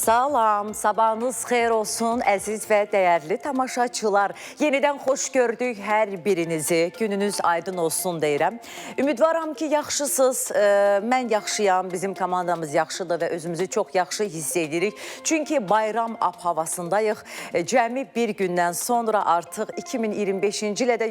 Salam, sabahınız xeyir olsun əziz və dəyərli tamaşaçılar. Yenidən xoş gördük hər birinizi. Gününüz aydın olsun deyirəm. Ümidvaram ki, yaxşısınız. Mən yaxşıyam, bizim komandamız yaxşıdır və özümüzü çox yaxşı hiss edirik. Çünki bayram havasındayıq. Cəmi bir gündən sonra artıq 2025-ci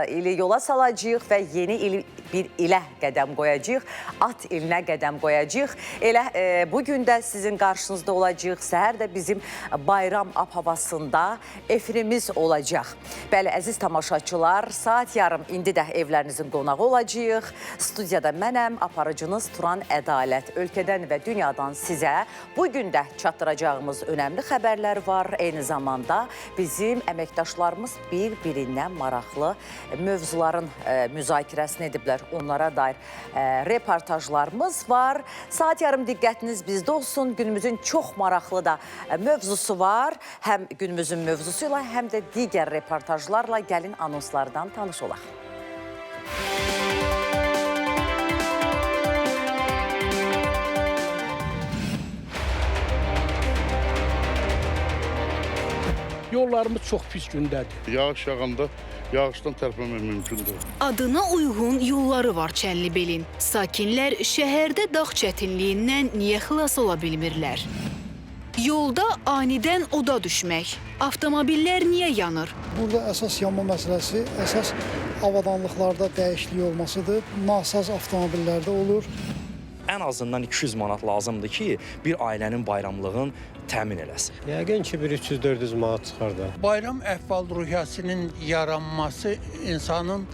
ili yola salacağıq və yeni bir ilə qədəm qoyacağıq. At ilinə qədəm qoyacağıq. Elə bugün də sizin qarşınızda olacaq. Səhər də bizim bayram havasında efirimiz olacaq. Bəli, əziz tamaşaçılar, saat yarım indi də evlərinizin qonağı olacaq. Studiyada mənəm, aparıcınız Turan Ədalət. Ölkədən və dünyadan sizə bugün də çatdıracağımız önəmli xəbərlər var. Eyni zamanda bizim əməkdaşlarımız bir-birindən maraqlı mövzuların müzakirəsini ediblər. Onlara dair reportajlarımız var. Saat yarım diqqətiniz bizdə olsun. Günümüzün çox maraqlı da mövzusu var. Həm günümüzün mövzusuyla, həm də digər reportajlarla gəlin anonslardan tanış olaq. Yollarımız çox pis gündədir. Yağış yağanda yağışdan tərpənmək mümkündür. Adına uyğun yolları var Çənlibelin. Sakinlər şəhərdə dağ çətinliyindən niyə xilas ola bilmirlər? Yolda anidən oda düşmək. Avtomobillər niyə yanır? Burada əsas yanma məsələsi, əsas avadanlıqlarda dəyişiklik olmasıdır. Nasaz avtomobillərdə olur. Ən azından 200 manat lazımdır ki, bir ailənin bayramlığını təmin eləsin. Yəqin ki, 300-400 manat çıxar da. Bayram əhval-ruhiyyəsinin yaranması insanın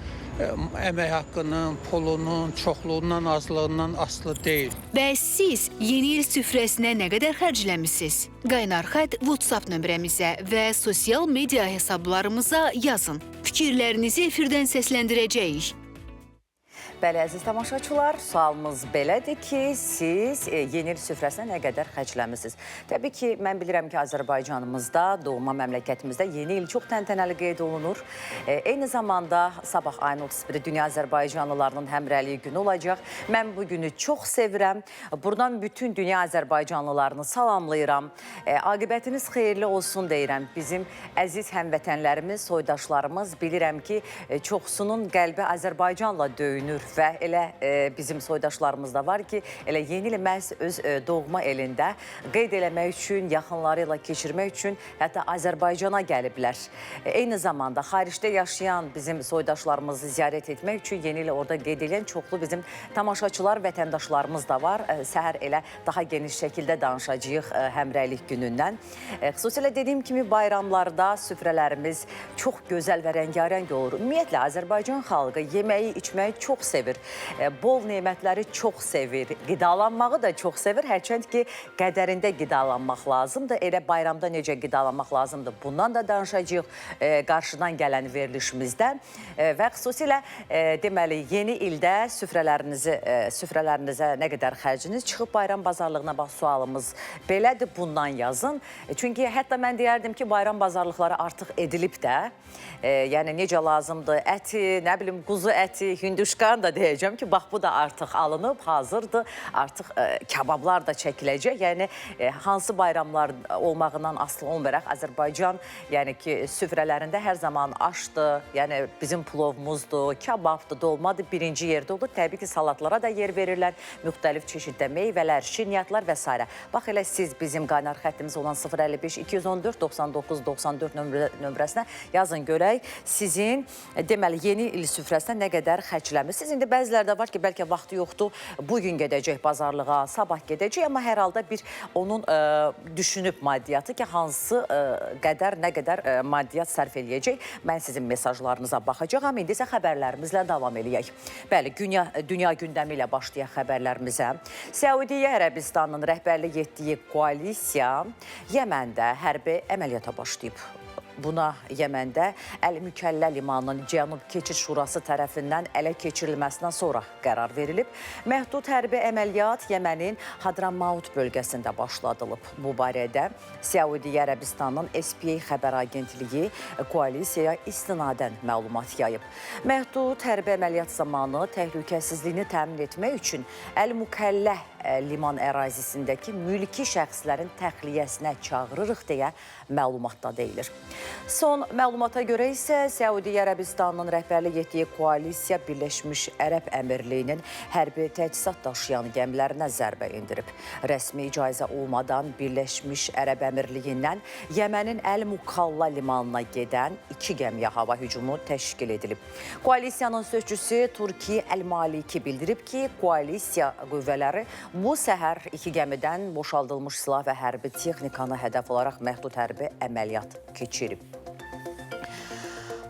əmək haqqının, pulunun, çoxluğundan, azlığından asılı deyil. Bəs siz yeni il süfrəsinə nə qədər xərcləmisiniz? Qaynar xətt WhatsApp nömrəmizə və sosial media hesablarımıza yazın. Fikirlərinizi efirdən səsləndirəcəyik. Bəli, əziz tamaşaçılar, sualımız belədir ki, siz yeni il süfrəsinə nə qədər xərcləmisiniz? Təbii ki, mən bilirəm ki, Azərbaycanımızda, doğma məmləkətimizdə yeni il çox təntənəli qeyd olunur. Eyni zamanda sabah ayın 31-i Dünya Azərbaycanlılarının həmrəyliyi günü olacaq. Mən bu günü çox sevirəm. Buradan bütün dünya Azərbaycanlılarını salamlayıram. Aqibətiniz xeyirli olsun deyirəm. Bizim əziz həmvətənlərimiz, soydaşlarımız bilirəm ki, çoxsunun qəlbi Azərbaycanla döyünür. Və elə bizim soydaşlarımız da var ki, elə yeni ili məhz öz doğma elində qeyd eləmək üçün, yaxınları ilə keçirmək üçün hətta Azərbaycana gəliblər. Eyni zamanda xaricdə yaşayan bizim soydaşlarımızı ziyarət etmək üçün yeni ili orada qeyd edən çoxlu bizim tamaşaçılar, vətəndaşlarımız da var. Səhər elə daha geniş şəkildə danışacağıq həmrəylik günündən. Xüsusilə dediyim kimi bayramlarda süfrələrimiz çox gözəl və rəngarəng olur. Ümumiyyətlə, Azərbaycan xalqı yeməyi, içməyi çox sevir. Bol nemətləri çox sevir, qidalanmağı da çox sevir. Hərçənd ki, qədərində qidalanmaq lazımdır. Elə bayramda necə qidalanmaq lazımdır, bundan da danışacağıq qarşıdan gələn verilişimizdən. Və xüsusilə deməli, yeni ildə süfrələrinizə nə qədər xərciniz çıxıb bayram bazarlığına bax, sualımız belədir, bundan yazın. Çünki hətta mən deyərdim ki, bayram bazarlıqları artıq edilib də. Yəni, necə lazımdır, əti, nə bilim, quzu əti, hündüşkan da deyəcəm ki, bax, bu da artıq alınıb, hazırdır. Artıq kabablar da çəkiləcək. Yəni, hansı bayramlar olmağından asılı olmayaraq Azərbaycan, yəni ki, süfrələrində hər zaman aşdır, yəni bizim plovumuzdur, kababdır, dolmadır, birinci yerdə olur. Təbii ki, salatlara da yer verirlər, müxtəlif çeşiddə meyvələr, şirniyyatlar və s. Bax, elə siz bizim qaynar xəttimiz olan 055-214-99-94 nömrəsinə yazın görək. Sizin, deməli, yeni il süfrəsinə nə qədər xərcləmisiniz? İndi bəzilərdə var ki, bəlkə vaxtı yoxdur, bugün gedəcək bazarlığa, sabah gedəcək, amma hər halda bir onun düşünüb maddiyatı ki, hansı qədər, nə qədər maddiyat sərf eləyəcək. Mən sizin mesajlarınıza baxacağam. İndi isə xəbərlərimizlə davam eləyək. Bəli, dünya gündəmi ilə başlayaq xəbərlərimizə. Səudiyyə Ərəbistanının rəhbərlik etdiyi koalisiya Yəməndə hərbi əməliyyata başlayıb. Buna Yəməndə Əl-Mükəllə limanının Cənub Keçid Şurası tərəfindən ələ keçirilməsindən sonra qərar verilib. Məhdud hərbi əməliyyat Yəmənin Hadramaut bölgəsində başladılıb. Bu barədə Səudiyyə Ərəbistanının SPA xəbər agentliyi koalisiyaya istinadən məlumat yayıb. Məhdud hərbi əməliyyat zamanı təhlükəsizliyini təmin etmək üçün Əl-Mükəllə liman ərazisindəki mülki şəxslərin təxliyəsinə çağırırıq deyə məlumatda deyilir. Son məlumata görə isə Səudiyyə Ərəbistanının rəhbərlik etdiyi koalisiya Birləşmiş Ərəb Əmirliyinin hərbi təchizat daşıyan gəmilərinə zərbə indirib. Rəsmi icazə olmadan Birləşmiş Ərəb Əmirliyindən Yəmənin Əl-Mukalla limanına gedən 2 gəmiyə hava hücumu təşkil edilib. Koalisiyanın sözçüsü Turki Əl-Maliki bildirib ki, koalisiya qüvvələri bu səhər 2 gəmidən boşaldılmış silah və hərbi texnikanı hədəf olaraq məhdud hərbi əməliyyat keçirib.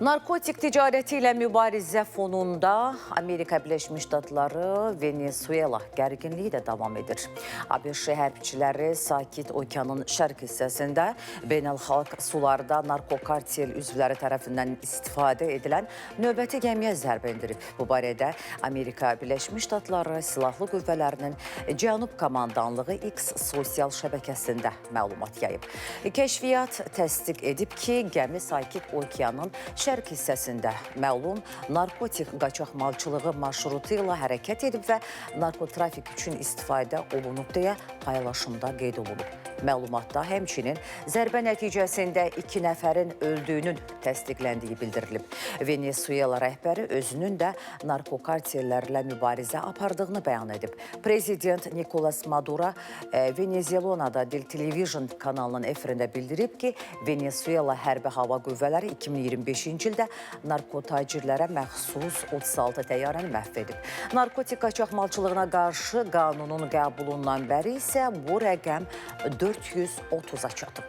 Narkotik ticarəti ilə mübarizə fonunda Amerika Birləşmiş Ştatları Venezuela gərginliyi də davam edir. ABŞ hərbçiləri Sakit Okeanın şərq hissəsində beynəlxalq sularda narkokartel üzvləri tərəfindən istifadə edilən növbəti gəmiyə zərbə indirib. Bu barədə Amerika Birləşmiş Ştatları Silahlı Qüvvələrinin Cənub Komandanlığı X sosial şəbəkəsində məlumat yayıb. Kəşfiyyat təsdiq edib ki, gəmi Sakit Okeanın şərq hissəsində məlum narkotik qaçaqmalçılığı marşrutu ilə hərəkət edib və narkotrafik üçün istifadə olunub deyə paylaşımda qeyd olunub. Məlumatda həmçinin zərbə nəticəsində 2 nəfərin öldüyünün təsdiqləndiyi bildirilib. Venezuela rəhbəri özünün də narkokartellərlə mübarizə apardığını bəyan edib. Prezident Nicolas Maduro Venezuelada Del Television kanalının efirində bildirib ki, Venezuela hərbi hava qüvvələri 2025-ci ildə narkotacirlərə məxsus 36 təyyarəni məhv edib. Narkotik qaçaqmalçılığına qarşı qanunun qəbulundan bəri isə bu rəqəm 430-a çatıb.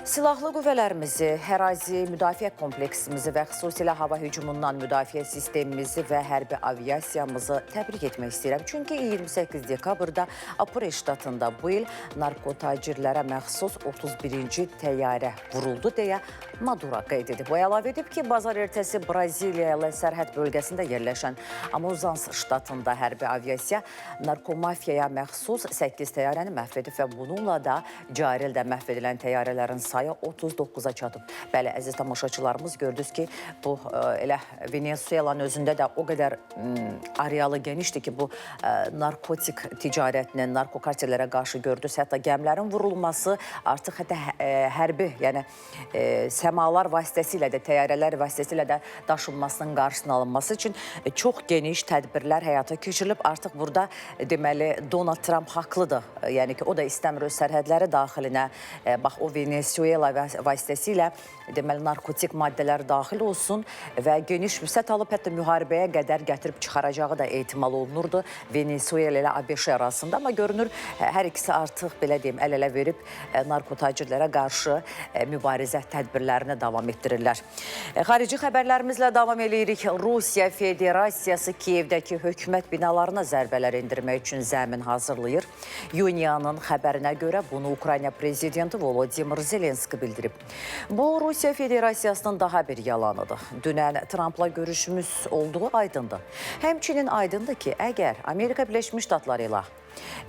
Silahlı qüvvələrimizi, ərazi müdafiə kompleksimizi və xüsusilə hava hücumundan müdafiə sistemimizi və hərbi aviasiyamızı təbrik etmək istəyirəm. Çünki 28 dekabrda Apure ştatında bu il narkotacirlərə məxsus 31-ci təyyarə vuruldu deyə Maduro qeyd edib. O əlavə edib ki, bazar ertəsi Braziliya ilə sərhəd bölgəsində yerləşən Amazons ştatında hərbi aviasiya narkomafiyaya məxsus 8 təyyarəni məhv edib və bununla da cari ildə məhv edilən təyyarələrin sayı 39-a çatıb. Bəli, əziz tamaşaçılarımız, gördünüz ki, bu elə Venezuelanın özündə də o qədər arealı genişdir ki, bu narkotik ticarətinin, narkokartellərə qarşı gördünüz. Hətta gəmilərin vurulması, artıq hətta hərbi, yəni səmalar vasitəsilə də, təyyarələr vasitəsilə də daşınmasının qarşısının alınması üçün çox geniş tədbirlər həyata keçirilib. Artıq burada deməli Donald Trump haqlıdır. Yəni ki, o da istəmir öz sərhədləri daxilinə, bax o Venezuela vasitəsilə deməli narkotik maddələr daxil olsun və geniş vüsət alıb hətta müharibəyə qədər gətirib çıxaracağı da ehtimal olunurdu Venezuela ilə ABŞ arasında. Amma görünür, hər ikisi artıq belə deyim, əl-ələ verib narkotacirlərə qarşı mübarizə tədbirlərini davam etdirirlər. Xarici xəbərlərimizlə davam edirik. Rusiya Federasiyası Kiyevdəki hökumət binalarına zərbələr endirmək üçün zəmin hazırlayır. Yuniyanın xəbərinə görə bunu Ukrayna prezidenti Volodimir Zelenski bildirib. Bu, Rusiya Federasiyasının daha bir yalanıdır. Dünən Trumpla görüşümüz olduğu aydındır. Həmçinin aydındır ki, əgər Amerika Birləşmiş Ştatları ilə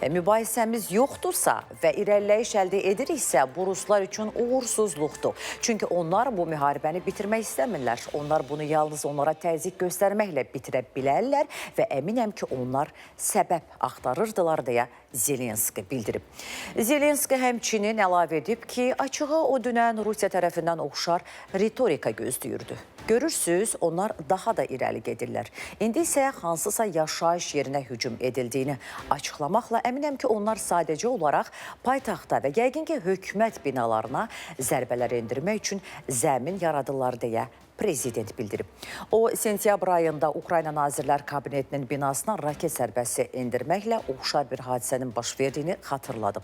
mübahisəmiz yoxdursa və irəliləyiş əldə ediriksə, bu Ruslar üçün uğursuzluqdur. Çünki onlar bu müharibəni bitirmək istəmirlər. Onlar bunu yalnız onlara təzyiq göstərməklə bitirə bilərlər və əminəm ki, onlar səbəb axtarırdılar deyə Zelenski bildirib. Zelenski həmçinin əlavə edib ki, açığı o dünən Rusiya tərəfindən oxşar ritorika gözləyirdi. Görürsünüz, onlar daha da irəli gedirlər. İndi isə hansısa yaşayış yerinə hücum edildiyini açıqlamaqla əminəm ki, onlar sadəcə olaraq paytaxta və yəqin ki, hökumət binalarına zərbələr endirmək üçün zəmin yaradırlar deyə prezident bildirib. O, sentyabr ayında Ukrayna Nazirlər Kabinetinin binasına raket zərbəsi endirməklə oxşar bir hadisənin baş verdiyini xatırladıb.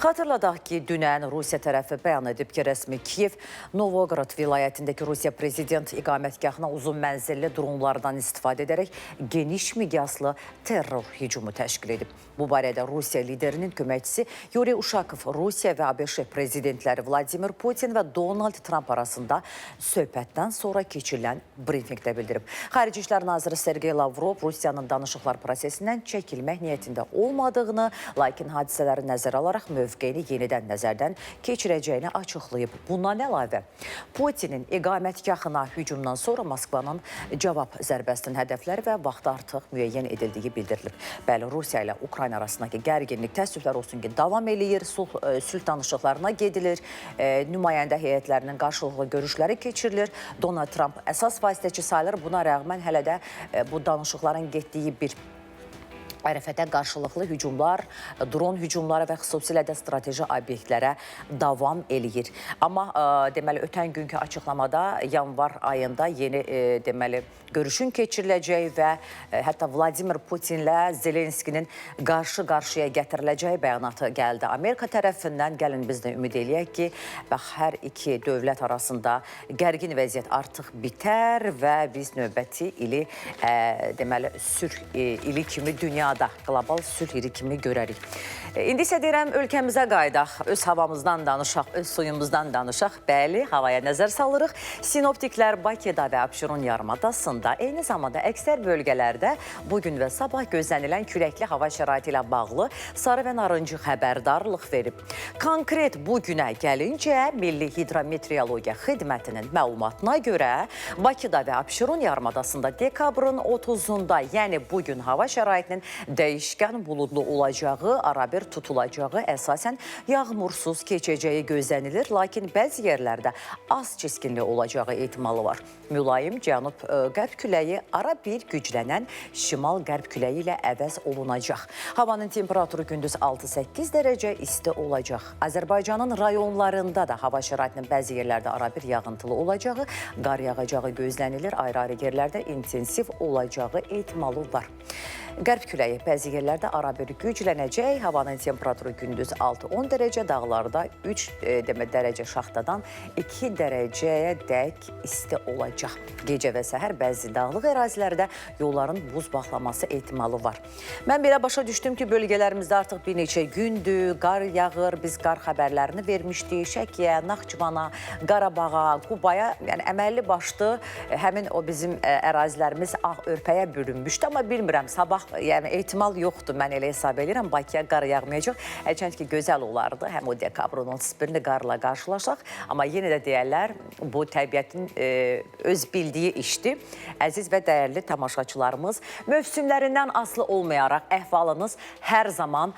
Xatırladaq ki, dünən Rusiya tərəfi bəyan edib ki, rəsmi Kiyev, Novgorod vilayətindəki Rusiya prezident iqamətgahına uzun mənzilli dronlardan istifadə edərək geniş miqyaslı terror hücumu təşkil edib. Bu barədə Rusiya liderinin köməkçisi Yuri Uşakov, Rusiya və ABŞ prezidentləri Vladimir Putin və Donald Trump arasında söhbətdən sonra keçirilən brifinqdə bildirib. Xarici İşlər Naziri Sergey Lavrov Rusiyanın danışıqlar prosesindən çəkilmək niyyətində olmadığını, lakin hadisələri nəzərə alaraq mövqeyini yenidən nəzərdən keçirəcəyini açıqlayıb. Bundan əlavə, Putinin iqamətgahına hücumdan sonra Moskvanın cavab zərbəsinin hədəfləri və vaxtı artıq müəyyən edildiyi bildirilib. Bəli, Rusiya ilə Ukrayna arasındakı gərginlik təəssüflər olsun ki, davam eləyir, sülh danışıqlarına gedilir, nümayəndə heyətlərinin qarşılıqlı görüşləri keçirilir. Donald Trump əsas vasitəçi sayılır. Buna rəğmən hələ də bu danışıqların getdiyi bir ərəfədə qarşılıqlı hücumlar, dron hücumları və xüsusilə də strateji obyektlərə davam eləyir. Amma deməli, ötən günkü açıqlamada yanvar ayında yeni deməli, görüşün keçiriləcəyi və hətta Vladimir Putinlə Zelenskinin qarşı-qarşıya gətiriləcəyi bəyanatı gəldi. Amerika tərəfindən gəlin biz də ümid eləyək ki, hər iki dövlət arasında gərgin vəziyyət artıq bitər və biz növbəti ili deməli, sülh ili kimi dünyada qlobal sülh ili kimi görərik. İndi isə deyirəm, ölkəmizə qaydaq, öz havamızdan danışaq, öz suyumuzdan danışaq. Bəli, havaya nəzər salırıq. Sinoptiklər Bakıda və Abşeron yarımadasında, eyni zamanda əksər bölgələrdə bugün və sabah gözlənilən küləkli hava şəraiti ilə bağlı sarı və narıncı xəbərdarlıq verib. Konkret bu günə gəlincə, Milli Hidrometeorologiya Xidmətinin məlumatına görə Bakıda və Abşeron yarımadasında dekabrın 30-unda, yəni bugün hava şəraitinin dəyişkən buludlu olacağı, arabir tutulacağı, əsasən yağmursuz keçəcəyi gözlənilir. Lakin bəzi yerlərdə az çiskinli olacağı ehtimalı var. Mülayim cənub-qərb küləyi ara bir güclənən şimal-qərb küləyi ilə əvəz olunacaq. Havanın temperaturu gündüz 6-8 dərəcə isti olacaq. Azərbaycanın rayonlarında da hava şəraitinin bəzi yerlərdə ara bir yağıntılı olacağı, qar yağacağı gözlənilir. Ayrı-ayrı yerlərdə intensiv olacağı ehtimalı var. Qərb küləyi bəzi yerlərdə arabir güclənəcək. Havanın temperaturu gündüz 6-10 dərəcə, dağlarda 3 dərəcə şaxtadan 2 dərəcəyə dək isti olacaq. Gecə və səhər bəzi dağlıq ərazilərdə yolların buz bağlaması ehtimalı var. Mən belə başa düşdüm ki, bölgələrimizdə artıq bir neçə gündür qar yağır. Biz qar xəbərlərini vermişdik. Şəkiyə, Naxçıvana, Qarabağa, Qubaya, yəni əməlli başlı həmin o bizim ərazilərimiz ağ örpəyə bürünmüşdü. Amma bilmirəm, sabah yəni ehtimal yoxdur. Mən elə hesab edirəm, Bakıya qar yağmayacaq. Hərçənd ki, gözəl olardı. Həm o dekabrın 31-ni qarla qarşılaşaq. Amma yenə də deyərlər, bu təbiətin öz bildiyi işdir. Əziz və dəyərli tamaşaçılarımız, mövsümlərindən asılı olmayaraq əhvalınız hər zaman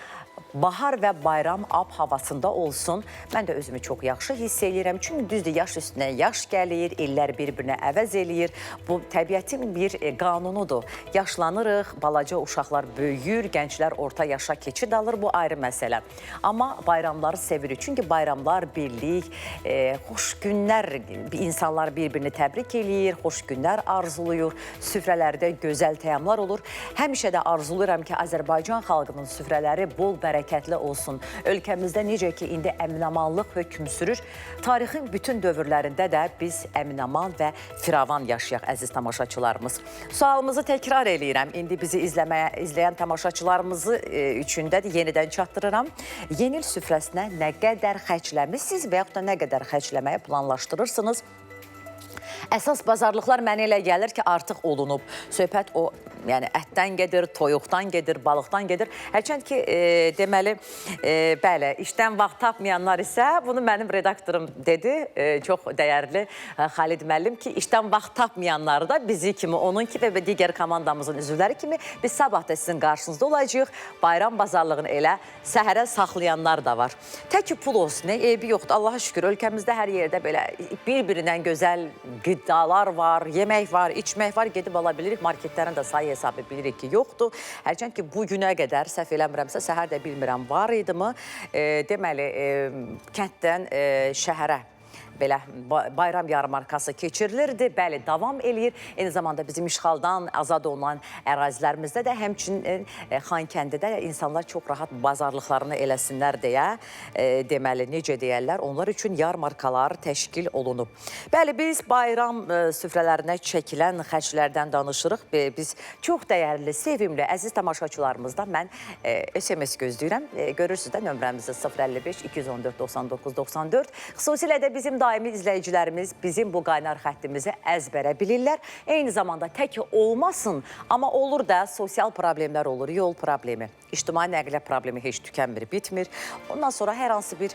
bahar və bayram ab-havasında olsun. Mən də özümü çox yaxşı hiss edirəm. Çünki düzdür, yaş üstünə yaş gəlir, illər bir-birinə əvəz eləyir. Bu təbiətin bir qanunudur. Yaşlanırıq, balaca uşaqlar böyüyür, gənclər orta yaşa keçid alır. Bu ayrı məsələ. Amma bayramları sevirik. Çünki bayramlar, birlik, xoş günlər, insanlar bir-birini təbrik eləyir, xoş günlər arzuluyur, süfrələrdə gözəl təamlar olur. Həmişə də arzulayıram ki, Azərbaycan xalqının süfrələri bol bərəkətli olsun. Ölkəmizdə necə ki, indi əminamanlıq hökm sürür, tarixin bütün dövrlərində də biz əminaman və firavan yaşayaq, əziz tamaşaçılarımız. Sualımızı təkrar eləyirəm. İndi bizi izləyən tamaşaçılarımızı üçün də yenidən çatdırıram. Yeni il süfrəsinə nə qədər xərcləmişsiniz və yaxud da nə qədər xərcləməyi planlaşdırırsınız? Əsas bazarlıqlar mənə elə gəlir ki, artıq olunub. Söhbət o, yəni ətdən gedir, toyuqdan gedir, balıqdan gedir. Hərçənd ki, deməli, bəli, işdən vaxt tapmayanlar isə, bunu mənim redaktorum dedi, çox dəyərli Xalid müəllim ki, işdən vaxt tapmayanlar da bizi kimi, onun kimi və digər komandamızın üzvləri kimi biz sabah da sizin qarşınızda olacağıq. Bayram bazarlığını elə səhərə saxlayanlar da var. Tək ki, pul olsun, eybi yoxdur. Allaha şükür, ölkəmizdə hər yerdə belə bir-birindən gözəl qiddalar var, yemək var, içmək var, gedib ala bilirik. Marketlərin də sayı hesabı bilirik ki, yoxdur. Hərçənd ki, bu günə qədər, səhv eləmirəmsə, səhər də bilmirəm, var idi mi? Deməli, kənddən şəhərə belə bayram yarmarkası keçirilirdi. Bəli, davam eləyir. Eyni zamanda bizim işğaldan azad olunan ərazilərimizdə də, həmçinin Xankəndidə insanlar çox rahat bazarlıqlarını eləsinlər deyə, deməli, necə deyərlər, onlar üçün yarmarkalar təşkil olunub. Bəli, biz bayram süfrələrinə çəkilən xərclərdən danışırıq. Biz çox dəyərli, sevimli, əziz tamaşaçılarımızdan mən SMS gözləyirəm. Görürsünüz də nömrəmizi 055 214 99 94. Xüsusilə də bizim daimi izləyicilərimiz bizim bu qaynar xəttimizi əzbərə bilirlər. Eyni zamanda tək olmasın, amma olur da sosial problemlər olur, yol problemi, ictimai nəqliyyat problemi heç tükənmir, bitmir. Ondan sonra hər hansı bir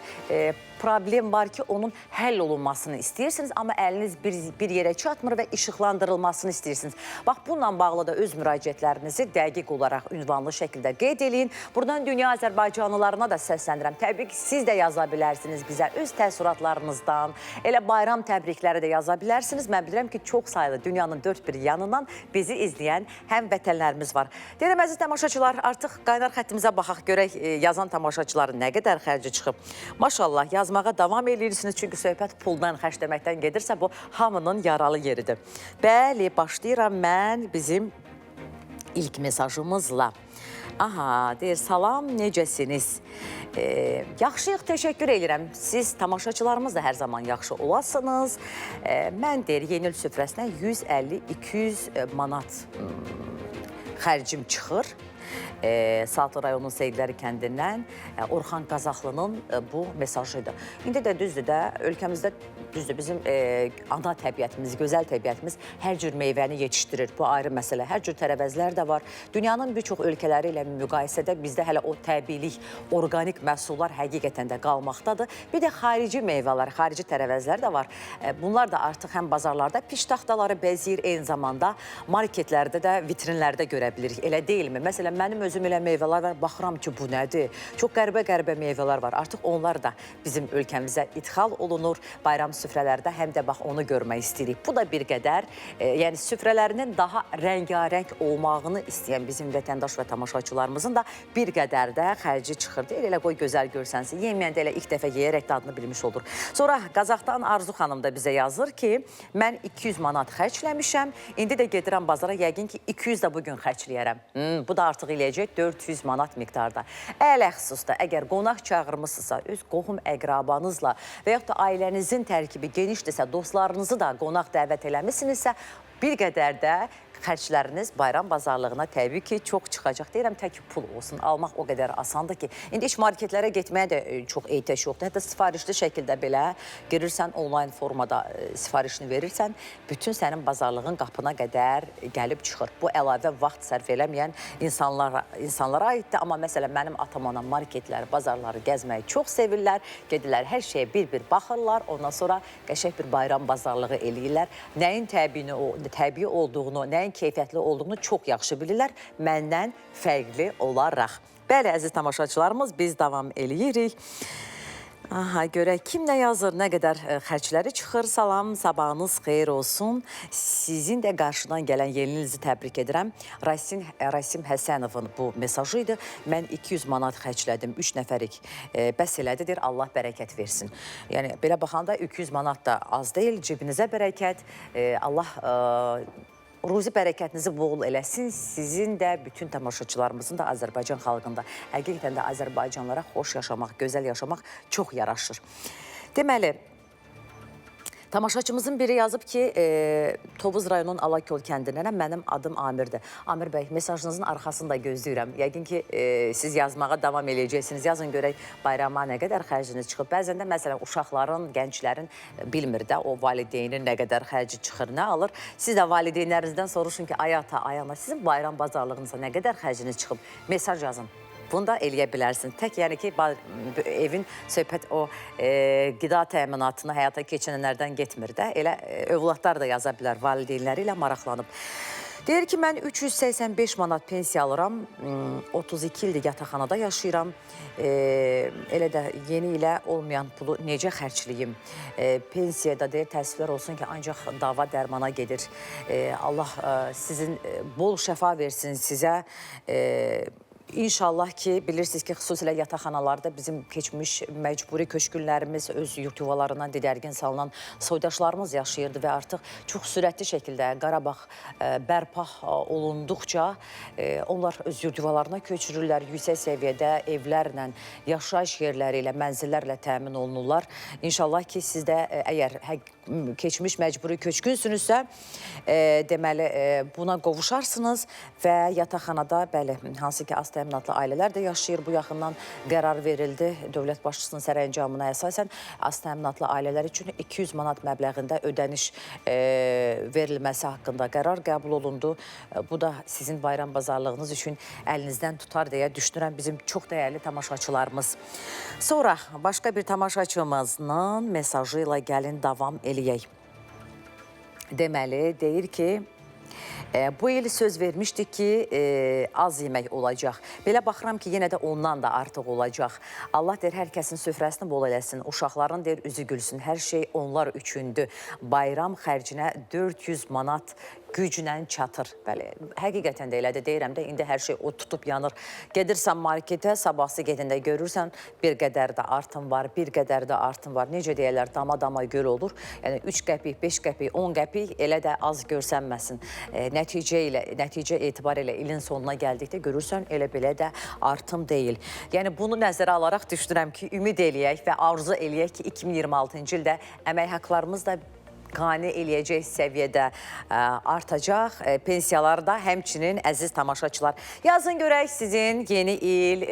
problem var ki, onun həll olunmasını istəyirsiniz, amma əliniz bir yerə çatmır və işıqlandırılmasını istəyirsiniz. Bax, bununla bağlı da öz müraciətlərinizi dəqiq olaraq ünvanlı şəkildə qeyd edin. Buradan dünya Azərbaycanlılarına da səslənirəm. Təbii ki, siz də yaza bilərsiniz bizə öz təəssüratlarınızdan, elə bayram təbrikləri də yaza bilərsiniz. Mən bilirəm ki, çox sayılı dünyanın dörd bir yanından bizi izləyən həmvətənlərimiz var. Deyirəm, əziz tamaşaçılar, artıq qaynar xəttimizə baxaq, görək yazan tamaşaçıların nə qədər xərci çıxıb. Maşallah, yazmağa davam edirsiniz, çünki söhbət puldan, xərcləməkdən gedirsə, bu hamının yaralı yeridir. Bəli, başlayıram mən bizim ilk mesajımızla. Aha, deyir, salam, necəsiniz? Yaxşıyıq, təşəkkür edirəm. Siz tamaşaçılarımız da hər zaman yaxşı olasınız. Mən deyir, yeni il süfrəsinə 150-200 manat xərcim çıxır. Saatlı rayonun Seyidləri kəndindən Orxan Qazaxlının bu mesajıdır. İndi də düzdür də, ölkəmizdə düzdür, bizim ana təbiətimiz, gözəl təbiətimiz hər cür meyvəni yetişdirir. Bu ayrı məsələ. Hər cür tərəvəzlər də var. Dünyanın bir çox ölkələri ilə müqayisədə bizdə hələ o təbiilik, organik məhsullar həqiqətən də qalmaqdadır. Bir də xarici meyvələr, xarici tərəvəzlər də var. Bunlar da artıq həm bazarlarda piştaxtaları bəzəyir, eyni zamanda marketlərdə də, vitrinlərdə görə bilirik. Elə deyilmi? Məsələn, mənim özüm elə meyvələr var, baxıram ki, bu nədir? Çox qəribə meyvələr var. Artıq onlar da bizim ölkəmizə idxal olunur. Bayram süfrələrdə həm də bax onu görmək istəyirik. Bu da bir qədər, yəni süfrələrinin daha rəngarəng olmağını istəyən bizim vətəndaş və tamaşaçılarımızın da bir qədər də xərci çıxır. Deyir, elə qoy gözəl görsənsin. Yeməyəndə elə ilk dəfə yeyərək dadını bilmiş olur. Sonra Qazaxdan Arzu xanım da bizə yazır ki, mən 200 manat xərcləmişəm. İndi də gedirəm bazara, yəqin ki, 200 də bugün xərcləyərəm. Bu da artıq eləyəcək 400 manat miqdarda. Ələxsusda, əgər qonaq çağırmışsınızsa, öz qohum əqrabanızla və yaxud da ailənizin tərkibi genişdirsə, dostlarınızı da qonaq dəvət eləmişsinizsə, bir qədər də xərcləriniz bayram bazarlığına təbii ki, çox çıxacaq. Deyirəm, tək pul olsun, almaq o qədər asandır ki, indi iş marketlərə getməyə də çox ehtiyac yoxdur. Hətta sifarişli şəkildə belə girirsən, onlayn formada sifarişini verirsən, bütün sənin bazarlığın qapına qədər gəlib çıxır. Bu əlavə vaxt sərf eləməyən insanlara aiddir. Amma məsələn, mənim atam ona marketləri, bazarları gəzməyi çox sevirlər. Gedirlər, hər şeyə bir-bir baxırlar. Ondan sonra qəşəng bir bayram bazarlığı eləyirlər. Nəyin təbii olduğunu, nəyin keyfiyyətli olduğunu çox yaxşı bilirlər, məndən fərqli olaraq. Bəli, əziz tamaşaçılarımız, biz davam eləyirik. Aha, görək, kim nə yazır, nə qədər xərcləri çıxır. Salam, sabahınız xeyir olsun. Sizin də qarşıdan gələn yeni ilinizi təbrik edirəm. Rasim Həsənovun bu mesajı idi. Mən 200 manat xərclədim, 3 nəfərik. Bəs elədir, Allah bərəkət versin. Yəni, belə baxanda 200 manat da az deyil, cibinizə bərəkət. Allah ruzi bərəkətinizi bol eləsin. Sizin də, bütün tamaşaçılarımızın da Azərbaycan xalqında həqiqətən də Azərbaycanlara xoş yaşamaq, gözəl yaşamaq çox yaraşır. Deməli, tamaşaçımızın biri yazıb ki, Tovuz rayonunun Alakol kəndindən mənim adım Amirdir. Amir bəy, mesajınızın arxasını da gözləyirəm. Yəqin ki, siz yazmağa davam eləyəcəksiniz. Yazın görək bayrama nə qədər xərciniz çıxıb. Bəzən də məsələn uşaqların, gənclərin bilmir də o valideynin nə qədər xərci çıxır, nə alır. Siz də valideynlərinizdən soruşun ki, ay ata, ay ana, sizin bayram bazarlığınıza nə qədər xərciniz çıxıb? Mesaj yazın. Bunu da eləyə bilərsin. Tək yəni ki, evin söhbət o qida təminatını həyata keçənlərdən getmir də. Elə övladlar da yaza bilər, valideynləri ilə maraqlanıb. Deyir ki, mən 385 manat pensiya alıram, 32 ildir yataqxanada yaşayıram. Elə də yeni ilə olmayan pulu necə xərcliyim? Pensiyada deyir, təəssüflər olsun ki, ancaq dava dərmana gedir. Allah sizin bol şəfa versin sizə. İnşallah ki, bilirsiniz ki, xüsusilə yataqxanalarda bizim keçmiş məcburi köçkünlərimiz, öz yurt yuvalarından didərgin salınan soydaşlarımız yaşayırdı və artıq çox sürətli şəkildə Qarabağ bərpa olunduqca onlar öz yurt yuvalarına köçürürlər, yüksək səviyyədə evlərlə, yaşayış yerləri ilə, mənzillərlə təmin olunurlar. İnşallah ki, siz də əgər keçmiş məcburi köçkünsünüzsə, deməli, buna qovuşarsınız və yataqxanada, bəli, hansı ki, az təminatlı ailələr də yaşayır. Bu yaxından qərar verildi. Dövlət başçısının sərəncamına əsasən az təminatlı ailələr üçün 200 manat məbləğində ödəniş verilməsi haqqında qərar qəbul olundu. Bu da sizin bayram bazarlığınız üçün əlinizdən tutar deyə düşünürəm bizim çox dəyərli tamaşaçılarımız. Sonra başqa bir tamaşaçımızın mesajı ilə gəlin davam eləyək. Deməli, deyir ki, bu il söz vermişdik ki, az yemək olacaq. Belə baxıram ki, yenə də ondan da artıq olacaq. Allah deyir, hər kəsin süfrəsini bol eləsin. Uşaqların deyir, üzü gülsün. Hər şey onlar üçündür. Bayram xərcinə 400 manat güclə çatır. Bəli, həqiqətən də elədir. Deyirəm də, indi hər şey o tutub yanır. Gedirsən marketə, sabahsı gedində görürsən, bir qədər də artım var, bir qədər də artım var. Necə deyərlər, dama-dama göl olur. Yəni 3 qəpik, 5 qəpik, 10 qəpik elə də az görsənməsin. Nəticə etibarilə ilin sonuna gəldikdə görürsən, elə belə də artım deyil. Yəni bunu nəzərə alaraq düşünürəm ki, ümid eləyək və arzu eləyək ki, 2026-cı ildə əmək haqlarımız da qane eləyəcək səviyyədə artacaq. Pensiyalar da həmçinin əziz tamaşaçılar. Yazın görək sizin yeni il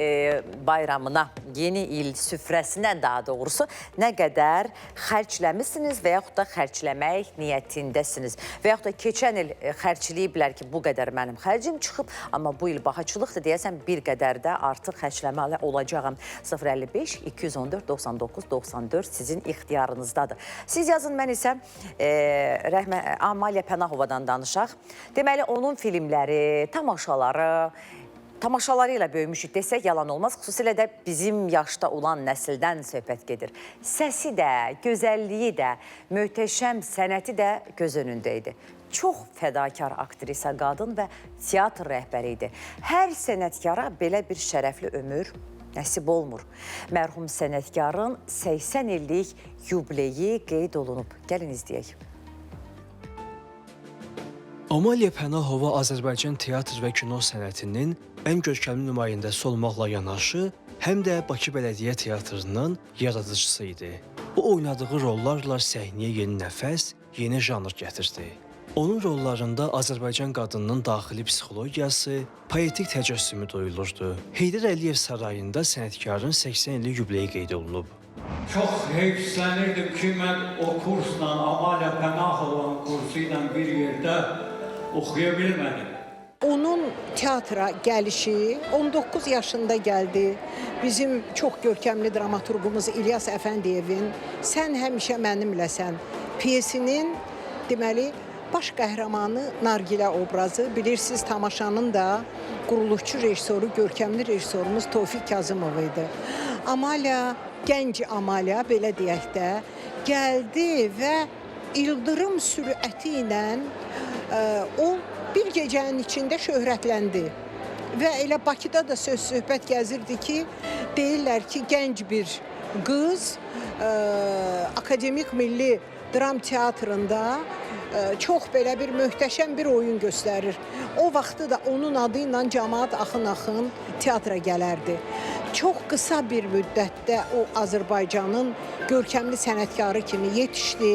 bayramına, yeni il süfrəsinə daha doğrusu nə qədər xərcləmişsiniz və yaxud da xərcləmək niyyətindəsiniz. Və yaxud da keçən il xərcləyiblər ki, bu qədər mənim xərcim çıxıb, amma bu il bahaçılıqdır deyəsən bir qədər də artıq xərcləməli olacağım. 055 214 99 94 sizin ixtiyarınızdadır. Siz yazın, mən isə Amalia Pənahovadan danışaq. Deməli, onun filmləri, tamaşaları ilə böyümüşük desək yalan olmaz. Xüsusilə də bizim yaşda olan nəsildən söhbət gedir. Səsi də, gözəlliyi də, möhtəşəm sənəti də göz önündə idi. Çox fədakar aktrisa qadın və teatr rəhbəri idi. Hər sənətkara belə bir şərəfli ömür nəsib olmur. Mərhum sənətkarın 80 illik yubileyi qeyd olunub. Gəlin izləyək. Amalia Pənahova Azərbaycan teatr və kino sənətinin ən görkəmli nümayəndəsi olmaqla yanaşı, həm də Bakı Bələdiyyə Teatrının yaradıcısı idi. O oynadığı rollarla səhnəyə yeni nəfəs, yeni janr gətirdi. Onun rollarında Azərbaycan qadınının daxili psixologiyası, poetik təcəssümü duyulurdu. Heydər Əliyev sarayında sənətkarın 80 illik yubileyi qeyd olunub. Çox heyfslənirdim ki, mən o kursla, Amalia Pənahovanın kursu ilə bir yerdə oxuya bilmədim. Onun teatra gəlişi 19 yaşında gəldi. Bizim çox görkəmli dramaturqumuz İlyas Əfəndiyevin "Sən həmişə mənimləsən" piyesinin deməli baş qəhrəmanı Nargilə obrazı. Bilirsiniz, tamaşanın da quruluşçu rejissoru, görkəmli rejissorumuz Tofiq Kazımov idi. Amalia, gənc Amalia, belə deyək də, gəldi və ildırım sürəti ilə o bir gecənin içində şöhrətləndi. Və elə Bakıda da söz-söhbət gəzirdi ki, deyirlər ki, gənc bir qız Akademik Milli Dram Teatrında çox belə bir möhtəşəm bir oyun göstərir. O vaxtı da onun adı ilə cəmaət axın-axın teatra gələrdi. Çox qısa bir müddətdə o Azərbaycanın görkəmli sənətkarı kimi yetişdi.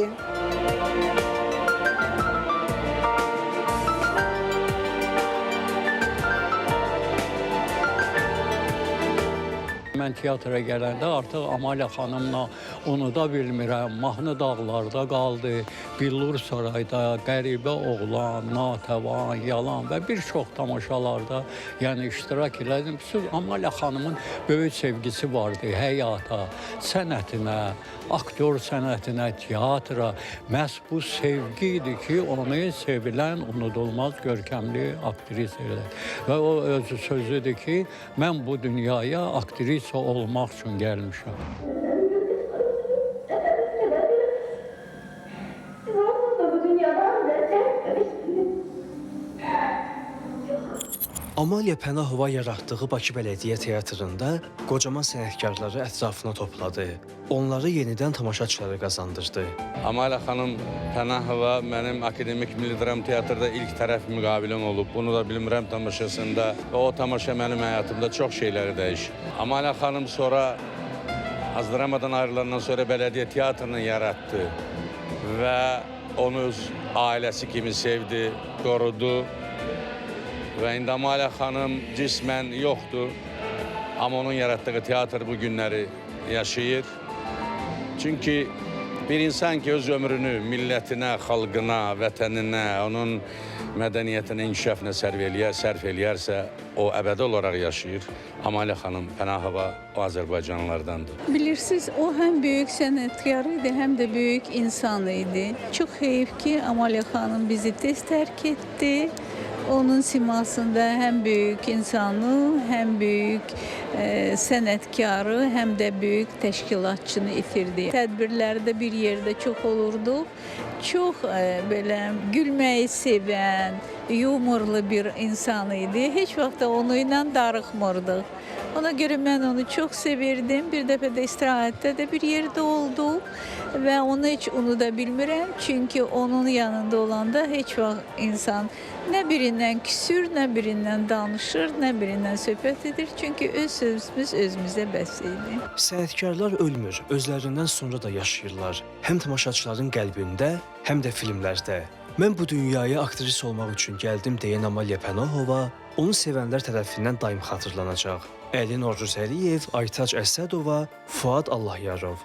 Mən teatra gələndə artıq Amalia xanımla onu da bilmirəm. Mahnı dağlarda qaldı, Billur sarayda, Qəribə oğlan, Natəvan, Yalan və bir çox tamaşalarda yəni iştirak elədim. Siz Amalia xanımın böyük sevgisi vardı həyata, sənətinə, aktyor sənətinə, teatra. Məhz bu sevgi idi ki, onu sevilən, unudulmaz, görkəmli aktrisa elədi. Və o özü sözüdür ki, mən bu dünyaya aktrisa olmaq üçün gəlmişəm. Amalia Pənahova yaratdığı Bakı Bələdiyyə Teatrında qocaman sənətkarları ətrafına topladı. Onları yenidən tamaşaçılara qazandırdı. Amalia xanım Pənahova mənim Akademik Milli Dram Teatrda ilk tərəf müqavilim olub. Bunu da bilmirəm tamaşasında və o tamaşa mənim həyatımda çox şeyləri dəyişib. Amalia xanım sonra Azdramadan ayrılandan sonra Bələdiyyə Teatrını yaratdı və onu öz ailəsi kimi sevdi, qorudu və indi Amalə xanım cismən yoxdur. Amma onun yaratdığı teatr bu günləri yaşayır. Çünki bir insan ki öz ömrünü millətinə, xalqına, vətəninə, onun mədəniyyətinə, inkişafına sərf eləyərsə, o əbədi olaraq yaşayır. Amalə xanım Pənahova o Azərbaycanlılardandır. Bilirsiniz, o həm böyük sənətkar idi, həm də böyük insan idi. Çox heyif ki, Amalə xanım bizi tez tərk etdi. Onun simasında həm böyük insanı, həm böyük sənətkarı, həm də böyük təşkilatçını itirdi. Tədbirlərdə bir yerdə çox olurdu. Çox belə gülməyi sevən, yumorlu bir insan idi. Heç vaxt da onu ilə darıxmırdıq. Ona görə mən onu çox sevirdim. Bir dəfə də istirahətdə də bir yerdə olduq və onu heç unuda bilmirəm. Çünki onun yanında olanda heç vaxt insan nə birindən küsür, nə birindən danışır, nə birindən söhbət edir. Çünki öz sözümüz özümüzə bəs idi. Sənətkarlar ölmür, özlərindən sonra da yaşayırlar. Həm tamaşaçıların qəlbində, həm də filmlərdə. Mən bu dünyaya aktris olmaq üçün gəldim deyən Amalə Pənahova, onu sevənlər tərəfindən daim xatırlanacaq. Əlin Orzəliyev, Aytac Əsədova, Fuad Allahyarov.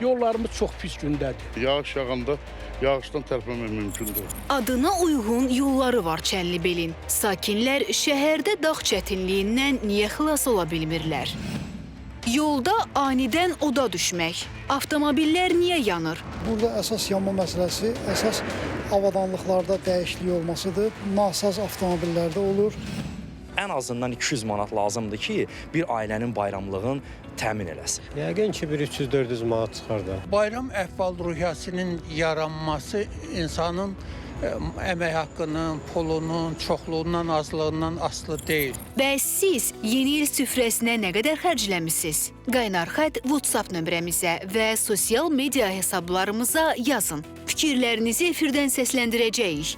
Yollarımız çox pis gündədir. Yağış yağanda yağışdan tərpənmək mümkündür. Adına uyğun yolları var Çənlibelin. Sakinlər şəhərdə dağ çətinliyindən niyə xilas ola bilmirlər? Yolda anidən oda düşmək. Avtomobillər niyə yanır? Burada əsas yanma məsələsi, əsas avadanlıqlarda dəyişiklik olmasıdır. Nasaz avtomobillərdə olur. Ən azından 200 manat lazımdır ki, bir ailənin bayramlığını təmin eləsin. Yəqin ki, bir 300-400 manat çıxar da. Bayram əhval-ruhiyyəsinin yaranması insanın əmək haqqının, pulunun, çoxluğundan, azlığından asılı deyil. Bəs siz yeni il süfrəsinə nə qədər xərcləmisiniz? Qaynar xətt WhatsApp nömrəmizə və sosial media hesablarımıza yazın. Fikirlərinizi efirdən səsləndirəcəyik.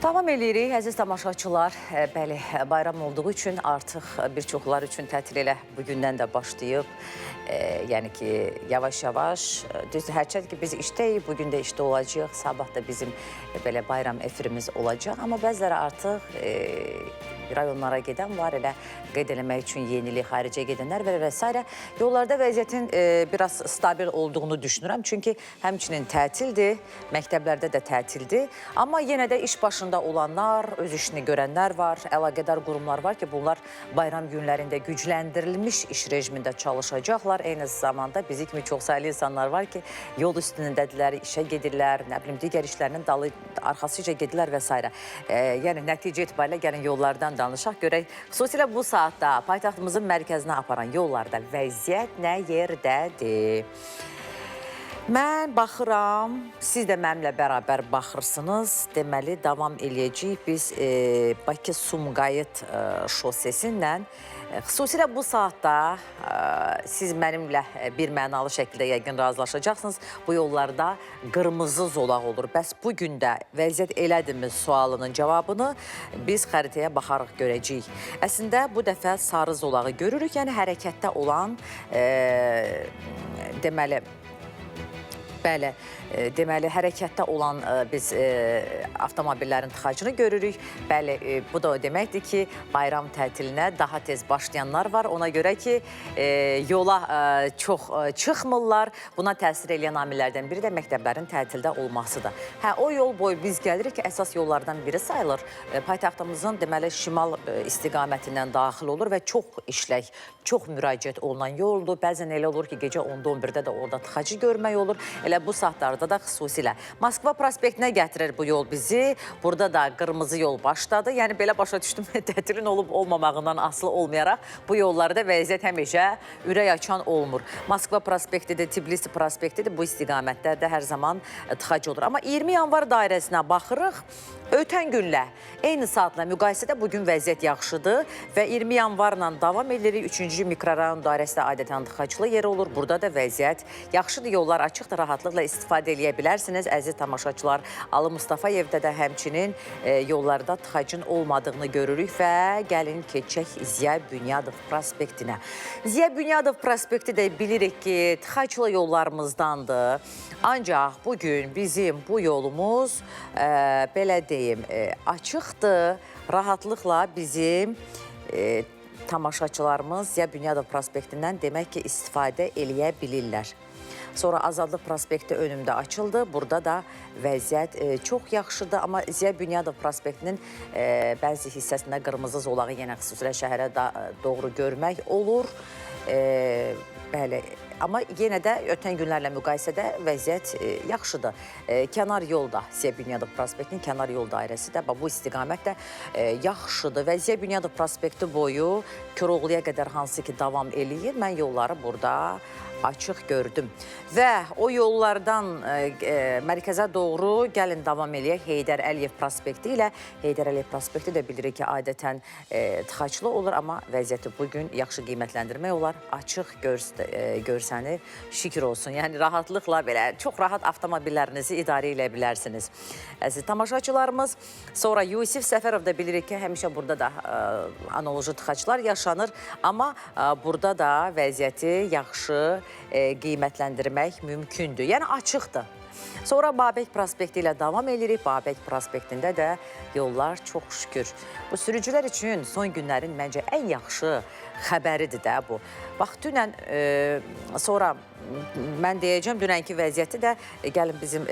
Davam eləyirik, əziz tamaşaçılar. Bəli, bayram olduğu üçün artıq bir çoxlar üçün tətil elə bugündən də başlayıb. Yəni ki, yavaş-yavaş, düzdür, hərçənd ki, biz işdəyik, bugün də işdə olacaq, sabah da bizim belə bayram efirimiz olacaq. Amma bəziləri artıq rayonlara gedən var, elə qeyd eləmək üçün yenilik, xaricə gedənlər və s. Yollarda vəziyyətin biraz stabil olduğunu düşünürəm. Çünki həmçinin tətildir, məktəblərdə də tətildir. Amma yenə də iş başında olanlar, öz işini görənlər var, əlaqədar qurumlar var ki, bunlar bayram günlərində gücləndirilmiş iş rejimində çalışacaqlar. Eyni zamanda bizi kimi çox sayılı insanlar var ki, yol üstündədirlər, işə gedirlər, nə bilim, digər işlərinin dalı, arxasıca gedirlər və s. Yəni, nəticə etibarilə gəlin yollardan danışaq. Görək, xüsusilə bu saatda paytaxtımızın mərkəzinə aparan yollarda vəziyyət nə yerdədir? Mən baxıram, siz də mənimlə bərabər baxırsınız. Deməli, davam eləyəcəyik biz Bakı-Sumqayıt şosesindən. Xüsusilə bu saatda siz mənimlə bir mənalı şəkildə yəqin razılaşacaqsınız. Bu yollarda qırmızı zolaq olur. Bəs bugün də vəziyyət elədirmi sualının cavabını biz xəritəyə baxaraq görəcəyik. Əslində bu dəfə sarı zolağı görürük. Yəni hərəkətdə olan deməli, hərəkətdə olan biz avtomobillərin tıxacını görürük. Bəli, bu da o deməkdir ki, bayram tətilinə daha tez başlayanlar var. Ona görə ki, yola çox çıxmırlar. Buna təsir edən amillərdən biri də məktəblərin tətildə olmasıdır. O yol boyu biz gəlirik ki, əsas yollardan biri sayılır. Paytaxtımızın deməli şimal istiqamətindən daxil olur və çox işlək, çox müraciət olunan yoldur. Bəzən elə olur ki, gecə 10-da 11-də də orada tıxacı görmək olur. Elə bu saatlarda da xüsusilə Moskva prospektinə gətirir bu yol bizi. Burada da qırmızı yol başladı. Yəni belə başa düşdüm, tətilin olub-olmamağından asılı olmayaraq bu yollarda vəziyyət həmişə ürək açan olmur. Moskva prospektidir, Tbilisi prospektidir. Bu istiqamətlərdə hər zaman tıxac olur. Amma 20 yanvar dairəsinə baxırıq. Ötən günlə eyni saatla müqayisədə bugün vəziyyət yaxşıdır və 20 yanvarla davam edirik. 3-cü mikrorayon dairəsində adətən tıxaclı yer olur. Burada da vəziyyət yaxşıdır, yollar açıqdır, rahatlıqla istifadə edə bilərsiniz. Əziz tamaşaçılar, Ali Mustafayevdə də həmçinin yollarda tıxacın olmadığını görürük və gəlin keçək Ziya Bünyadov prospektinə. Ziya Bünyadov prospekti də bilirik ki, tıxaclı yollarımızdandır. Ancaq bugün bizim bu yolumuz belə deyim, açıqdır, rahatlıqla bizim tamaşaçılarımız Ziya Bünyadov prospektindən demək ki, istifadə eləyə bilirlər. Sonra Azadlıq prospekti önümdə açıldı. Burada da vəziyyət çox yaxşıdır. Amma Ziya Bünyadov prospektinin bəzi hissəsində qırmızı zolağı yenə xüsusilə şəhərə doğru görmək olur. Bəli. Amma yenə də ötən günlərlə müqayisədə vəziyyət yaxşıdır. Kənar yolda, Ziya Bünyadov prospektinin kənar yol dairəsi də bu istiqamət də yaxşıdır. Və Ziya Bünyadov prospekti boyu Koroğluya qədər hansı ki davam eləyir. Mən yolları burada açıq gördüm. Və o yollardan mərkəzə doğru gəlin davam eləyək Heydər Əliyev prospekti ilə. Heydər Əliyev prospekti də bilirik ki, adətən tıxaclı olur, amma vəziyyəti bugün yaxşı qiymətləndirmək olar. Açıq görsənir, şükür olsun. Yəni rahatlıqla belə, çox rahat avtomobillərinizi idarə edə bilərsiniz. Əziz tamaşaçılarımız, sonra Yusif Səfərov da bilirik ki, həmişə burada da analoji tıxaclar yaşanır, amma burada da vəziyyəti yaxşı qiymətləndirmək mümkündür. Yəni açıqdır. Sonra Babək prospekti ilə davam edirik. Babək prospektində də yollar çox şükür. Bu sürücülər üçün son günlərin məncə ən yaxşı xəbəridir də bu. Bax, dünən sonra mən deyəcəm, dünənki vəziyyəti də gəlin bizim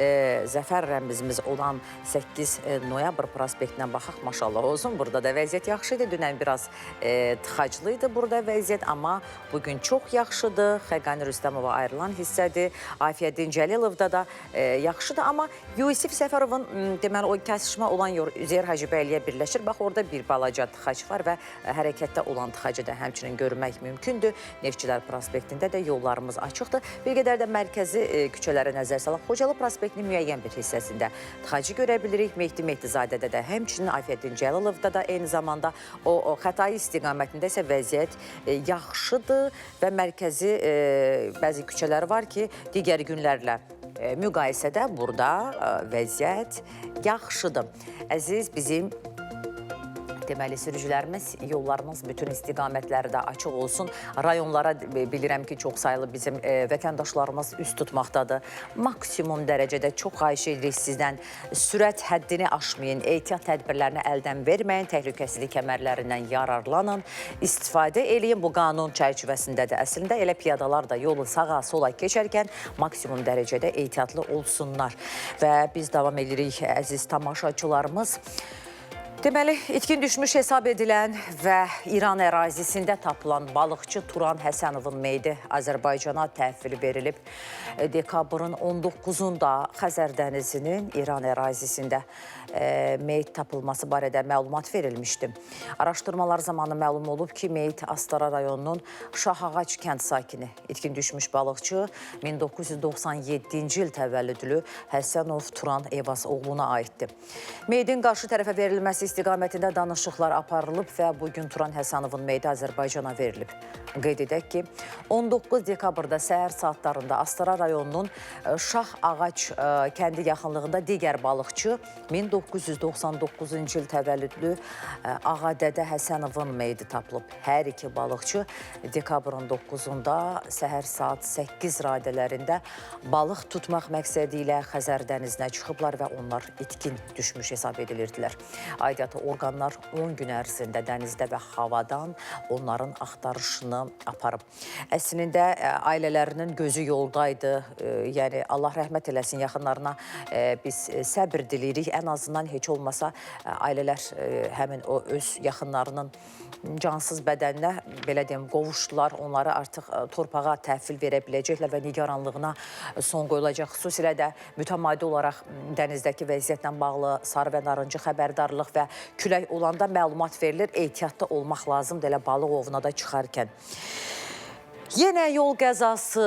zəfər rəmzimiz olan 8 noyabr prospektinə baxaq, maşallah olsun. Burada da vəziyyət yaxşı idi. Dünən biraz tıxaclıydı burada vəziyyət, amma bugün çox yaxşıdır. Xəqani Rüstəmova ayrılan hissədir. Afiyyəddin Cəlilovda da yaxşıdır, amma Yusif Səfərovun deməli o kəsişmə olan yer Üzeyir Hacıbəyliyə birləşir. Bax, orada bir balaca tıxac var və hərəkətdə olan tıxacı da həmçinin görmək mümkündür. Neftçilər prospektində də yollarımız açıqdır. Bir qədər də mərkəzi küçələrə nəzər salaq. Xocalı prospektinin müəyyən bir hissəsində tıxacı görə bilirik. Mehdi Mehdizadədə də həmçinin Afiyyəddin Cəlilovda da eyni zamanda o Xətai istiqamətində isə vəziyyət yaxşıdır və mərkəzi bəzi küçələr var ki, digər günlərlə müqayisədə burada vəziyyət yaxşıdır. Əziz bizim deməli sürücülərimiz, yollarımız bütün istiqamətlərdə açıq olsun. Rayonlara bilirəm ki, çox sayılı bizim vətəndaşlarımız üst tutmaqdadır. Maksimum dərəcədə çox xahiş edirik sizdən. Sürət həddini aşmayın, ehtiyat tədbirlərini əldən verməyin, təhlükəsizlik kəmərlərindən yararlanın, istifadə eləyin. Bu qanun çərçivəsindədir. Əslində elə piyadalar da yolu sağa, sola keçərkən maksimum dərəcədə ehtiyatlı olsunlar. Və biz davam edirik, əziz tamaşaçılarımız. Deməli, itkin düşmüş hesab edilən və İran ərazisində tapılan balıqçı Turan Həsənovun meyidi Azərbaycana təhvil verilib. Dekabrın 19-unda Xəzər dənizinin İran ərazisində meyid tapılması barədə məlumat verilmişdi. Araşdırmalar zamanı məlum olub ki, meyid Astara rayonunun Şahağac kənd sakini, itkin düşmüş balıqçı 1997-ci il təvəllüdlü Həsənov Turan Eyvaz oğluna aiddir. Meyidin qarşı tərəfə verilməsi istiqamətində danışıqlar aparılıb və bugün Turan Həsənovun meyidi Azərbaycana verilib. Qeyd edək ki, 19 dekabrda səhər saatlarında Astara rayonunun Şah Ağac kəndi yaxınlığında digər balıqçı 1999-cu il təvəllüdlü Ağadədə Həsənovun meyidi tapılıb. Hər iki balıqçı dekabrın 9-unda səhər saat 8 radələrində balıq tutmaq məqsədi ilə Xəzər dənizinə çıxıblar və onlar itkin düşmüş hesab edilirdilər. Aidiyyatı orqanlar 10 gün ərzində dənizdə və havadan onların axtarışını aparıb. Əslində ailələrinin gözü yoldaydı. Yəni Allah rəhmət eləsin yaxınlarına biz səbr diləyirik. Ən azından heç olmasa ailələr həmin o öz yaxınlarının cansız bədəninə belə deyim qovuşdular. Onları artıq torpağa təhvil verə biləcəklər və nigaranlığına son qoyulacaq. Xüsusilə də mütəmadi olaraq dənizdəki vəziyyətlə bağlı sarı və narıncı xəbərdarlıq və külək olanda məlumat verilir. Ehtiyatda olmaq lazımdır elə balıq ovuna da çıxarkən. Yenə yol qəzası,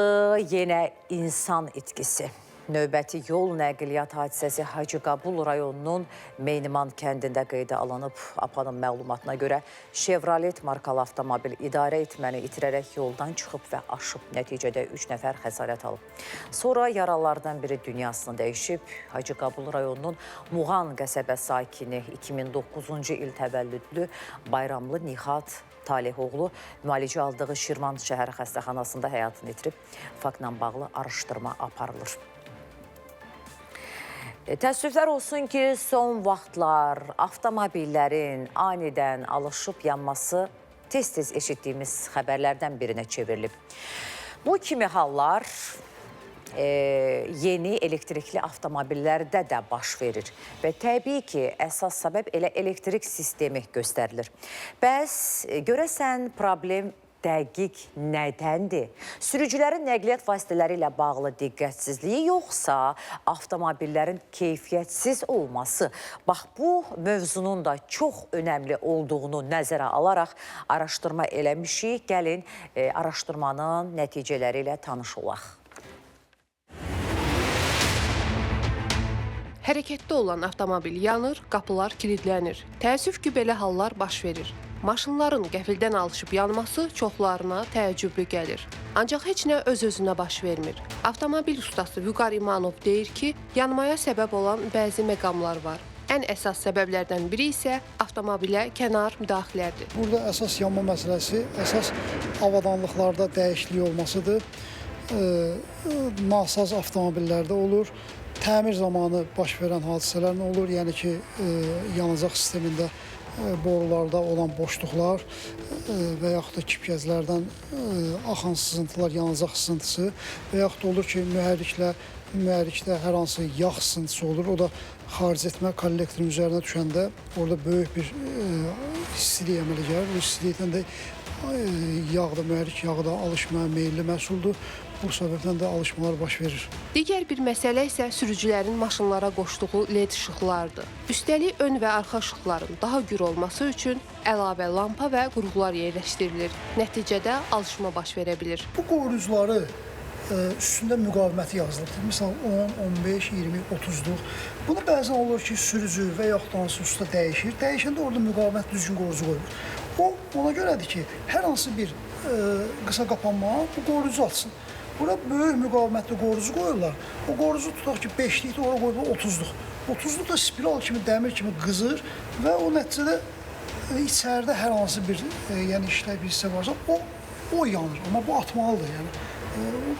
yenə insan itkisi. Növbəti yol nəqliyyat hadisəsi Hacıqabul rayonunun Meyniman kəndində qeydə alınıb. APA'nın məlumatına görə Chevrolet markalı avtomobil idarə etməni itirərək yoldan çıxıb və aşıb. Nəticədə 3 nəfər xəsarət alıb. Sonra yaralardan biri dünyasını dəyişib. Hacıqabul rayonunun Muğan qəsəbə sakini 2009-cu il təvəllüdlü Bayramlı Nihat Talehoğlu müalicə aldığı Şirvan şəhər xəstəxanasında həyatını itirib. Faktla bağlı araşdırma aparılır. Təəssüflər olsun ki, son vaxtlar avtomobillərin anidən alışıb yanması tez-tez eşitdiyimiz xəbərlərdən birinə çevrilib. Bu kimi hallar yeni elektrikli avtomobillərdə də baş verir və təbii ki, əsas səbəb elə elektrik sistemi göstərilir. Bəs görəsən problem dəqiq nədəndir? Sürücülərin nəqliyyat vasitələri ilə bağlı diqqətsizliyi yoxsa avtomobillərin keyfiyyətsiz olması? Bax, bu mövzunun da çox önəmli olduğunu nəzərə alaraq araşdırma eləmişik. Gəlin, araşdırmanın nəticələri ilə tanış olaq. Hərəkətdə olan avtomobil yanır, qapılar kilidlənir. Təəssüf ki, belə hallar baş verir. Maşınların qəfildən alışıb yanması çoxlarına təəccüblü gəlir. Ancaq heç nə öz-özünə baş vermir. Avtomobil ustası Vüqar İmanov deyir ki, yanmaya səbəb olan bəzi məqamlar var. Ən əsas səbəblərdən biri isə avtomobilə kənar müdaxilədir. Burada əsas yanma məsələsi, əsas avadanlıqlarda dəyişiklik olmasıdır. Nasaz avtomobillərdə olur. Təmir zamanı baş verən hadisələr nə olur? Yəni ki, yanacaq sistemində borularda olan boşluqlar və yaxud da kipgəzlərdən axan sızıntılar, yanacaq sızıntısı və yaxud da olur ki, mühərrikdə hər hansı yağ sızıntısı olur. O da xaric etmə kollektorun üzərinə düşəndə orada böyük bir istilik əmələ gəlir. Bu istilikdən də yağda, mühərrik yağı da alışmaya meyilli məhsuldur. Bu səbəbdən də alışmalar baş verir. Digər bir məsələ isə sürücülərin maşınlara qoşduğu LED işıqlardır. Üstəlik ön və arxa işıqların daha gür olması üçün əlavə lampa və qurğular yerləşdirilir. Nəticədə alışma baş verə bilir. Bu qoruyucuları üstündə müqaviməti yazılır. Məsələn, 10, 15, 20, 30'luq. Bunu bəzən olur ki, sürücü və yaxud da hansı usta dəyişir. Dəyişəndə orada müqavimət düzgün qoruyucu qoyulur. O, ona görədir ki, hər hansı bir qısa qapanma bu qoruyucu açsın. Bura böyük müqavimətli qoruyucu qoyurlar. O qoruyucu tutaq ki, 5'likdə ora qoyurlar 30'luq. 30'luq da spiral kimi, dəmir kimi qızır və o nəticədə içəridə hər hansı bir işlək bir hissə varsa, o yanır. Amma bu atmalıdır.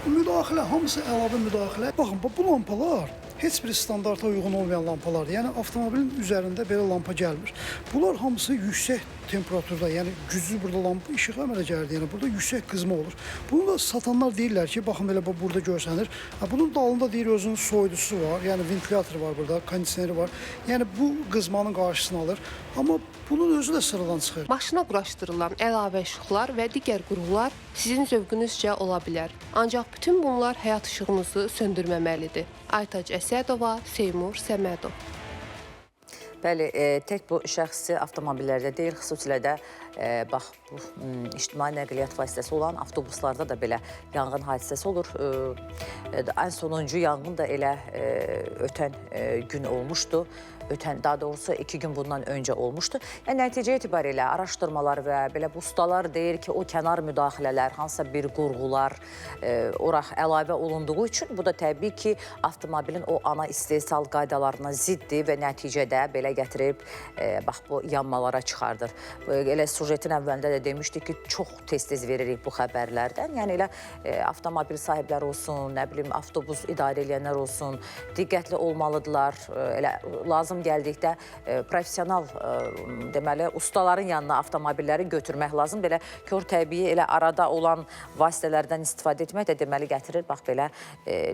Müdaxilə, hamısı əlavə müdaxilə. Baxın, bu lampalar heç bir standarta uyğun olmayan lampalardır. Yəni, avtomobilin üzərində belə lampa gəlmir. Bunlar hamısı yüksək temperaturda, yəni güclü burada lampa işıq əmələ gəldi. Yəni, burada yüksək qızma olur. Bunu da satanlar deyirlər ki, baxın belə burada görsənir. Bunun dalında deyir özünün soyuducusu var, yəni ventilatoru var burada, kondisioneri var. Yəni, bu qızmanın qarşısını alır. Amma bunun özü də sıradan çıxır. Maşına quraşdırılan əlavə işıqlar və digər qurğular sizin zövqünüzcə ola bilər. Ancaq bütün bunlar həyat işığınızı söndürməməlidir. Aytac Əsədova, Seymur Səmədov. Bəli, tək bu şəxsi avtomobillərdə deyil, xüsusilə də bax, bu ictimai nəqliyyat vasitəsi olan avtobuslarda da belə yanğın hadisəsi olur. Ən sonuncu yanğın da elə ötən gün olmuşdu. Daha doğrusu 2 gün bundan öncə olmuşdu. Yəni, nəticə itibarilə araşdırmalar və belə ustalar deyir ki, o kənar müdaxilələr, hansısa bir qurğular ora əlavə olunduğu üçün bu da təbii ki, avtomobilin o ana istehsal qaydalarına ziddir və nəticədə belə gətirib bax, bu yanmalara çıxardır. Elə sujetin əvvəlində də demişdik ki, çox tez-tez veririk bu xəbərlərdən. Yəni, elə avtomobil sahibləri olsun, nə bilim, avtobus idarə edənlər olsun, diqqətli olmalıdırlar. Elə lazım gəldikdə profesional, deməli, ustaların yanına avtomobilləri götürmək lazım. Belə kör təbii elə arada olan vasitələrdən istifadə etmək də deməli gətirir. Bax, belə,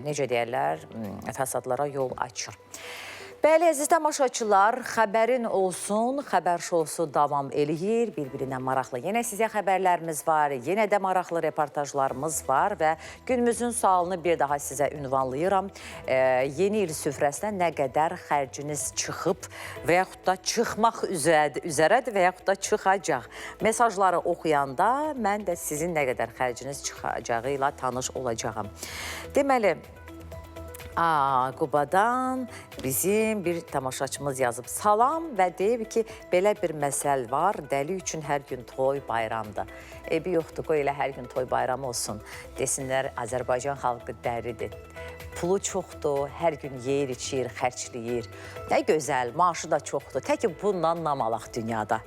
necə deyərlər, fəsadlara yol açır. Bəli, əziz tamaşaçılar, xəbərin olsun, xəbər şousu davam eləyir, bir-birinə maraqlı. Yenə sizə xəbərlərimiz var, yenə də maraqlı reportajlarımız var və günümüzün sualını bir daha sizə ünvanlayıram. Yeni il süfrəsinə nə qədər xərciniz çıxıb və yaxud da çıxmaq üzərədir və yaxud da çıxacaq. Mesajları oxuyanda mən də sizin nə qədər xərciniz çıxacağı ilə tanış olacağım. Deməli, Qubadan bizim bir tamaşaçımız yazıb salam və deyib ki, belə bir məsəl var, dəli üçün hər gün toy bayramdır. Ebi yoxdur, qoy elə hər gün toy bayramı olsun. Desinlər, Azərbaycan xalqı dəridir. Pulu çoxdur, hər gün yeyir, içir, xərcləyir. Nə gözəl, maaşı da çoxdur. Tək ki, bundan namalaq dünyada.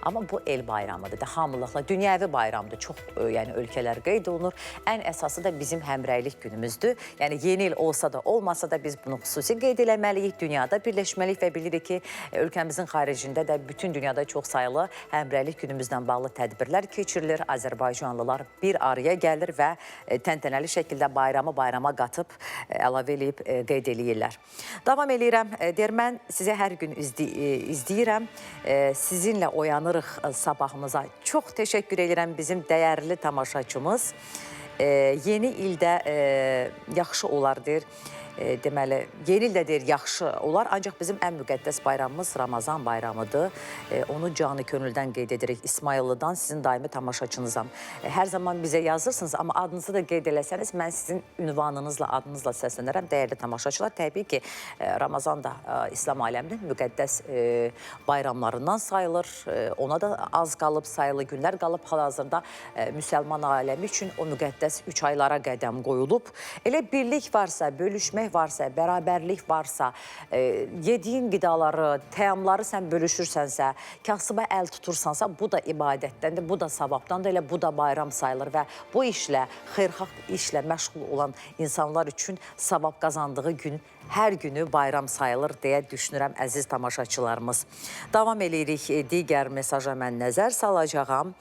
Amma bu el bayramıdır da, hamılıqla. Dünyəvi bayramdır, çox yəni, ölkələr qeyd olunur. Ən əsası da bizim həmrəylik günümüzdür. Yəni, yeni il olsa da, olmasa da biz bunu xüsusi qeyd eləməliyik. Dünyada birləşməliyik və bilirik ki, ölkəmizin xaricində də bütün dünyada çox sayılı həmrəylik günümüzlə bağlı tədbirlər keçirilir. Azərbaycanlılar bir araya gəlir və təntənəli şəkildə bayramı bayrama qatıb əlavə eləyib qeyd eləyirlər. Davam eləyirəm. Deyir, mən sizə hər gün izləyirəm. Sizinlə oyanırıq sabahımıza. Çox təşəkkür edirəm bizim dəyərli tamaşaçımız. Yeni ildə yaxşı olar, deyir. Deməli, yeni ildə deyir, yaxşı olar. Ancaq bizim ən müqəddəs bayramımız Ramazan bayramıdır. Onu canı könüldən qeyd edirik. İsmayıllıdan sizin daimi tamaşaçınızam. Hər zaman bizə yazırsınız, amma adınızı da qeyd eləsəniz, mən sizin ünvanınızla, adınızla səslənərəm. Dəyərli tamaşaçılar, təbii ki, Ramazan da İslam aləminin müqəddəs bayramlarından sayılır. Ona da az qalıb, sayılı günlər qalıb. Hal-hazırda müsəlman aləmi üçün o müqəddəs 3 aylara qədəm qoyulub. Elə birlik varsa, bölüşmək varsa, bərabərlik varsa, yediyin qidaları, təamları sən bölüşürsənsə, kasıba əl tutursansa, bu da ibadətdəndir, bu da savabdandır, elə bu da bayram sayılır və bu işlə, xeyirxah işlə məşğul olan insanlar üçün savab qazandığı gün hər günü bayram sayılır deyə düşünürəm əziz tamaşaçılarımız. Davam eləyirik, digər mesaja mən nəzər salacağam.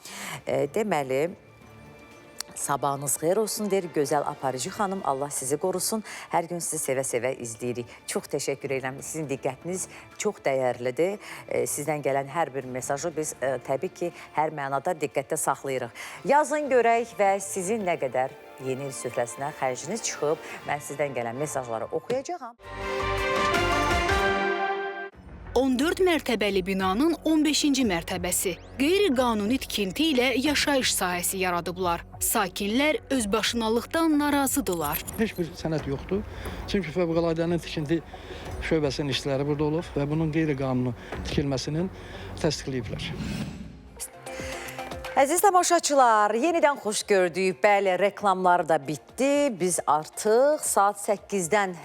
Deməli, sabahınız xeyir olsun, deyir gözəl aparıcı xanım. Allah sizi qorusun. Hər gün sizi sevə-sevə izləyirik. Çox təşəkkür edirəm. Sizin diqqətiniz çox dəyərlidir. Sizdən gələn hər bir mesajı biz təbii ki, hər mənada diqqətdə saxlayırıq. Yazın görək və sizin nə qədər yeni il süfrəsinə xərciniz çıxıb. Mən sizdən gələn mesajları oxuyacağam. 14 mərtəbəli binanın 15-ci mərtəbəsi. Qeyri-qanuni tikinti ilə yaşayış sahəsi yaradıblar. Sakinlər özbaşınalıqdan narazıdırlar. Heç bir sənəd yoxdur. Çünki fövqələdənin tikinti şöbəsinin işçiləri burada olub və bunun qeyri-qanuni tikilməsinin təsdiqləyiblər. Əziz tamaşaçılar, yenidən xoş gördük. Bəli, reklamlar da bitdi. Biz artıq saat 8-dən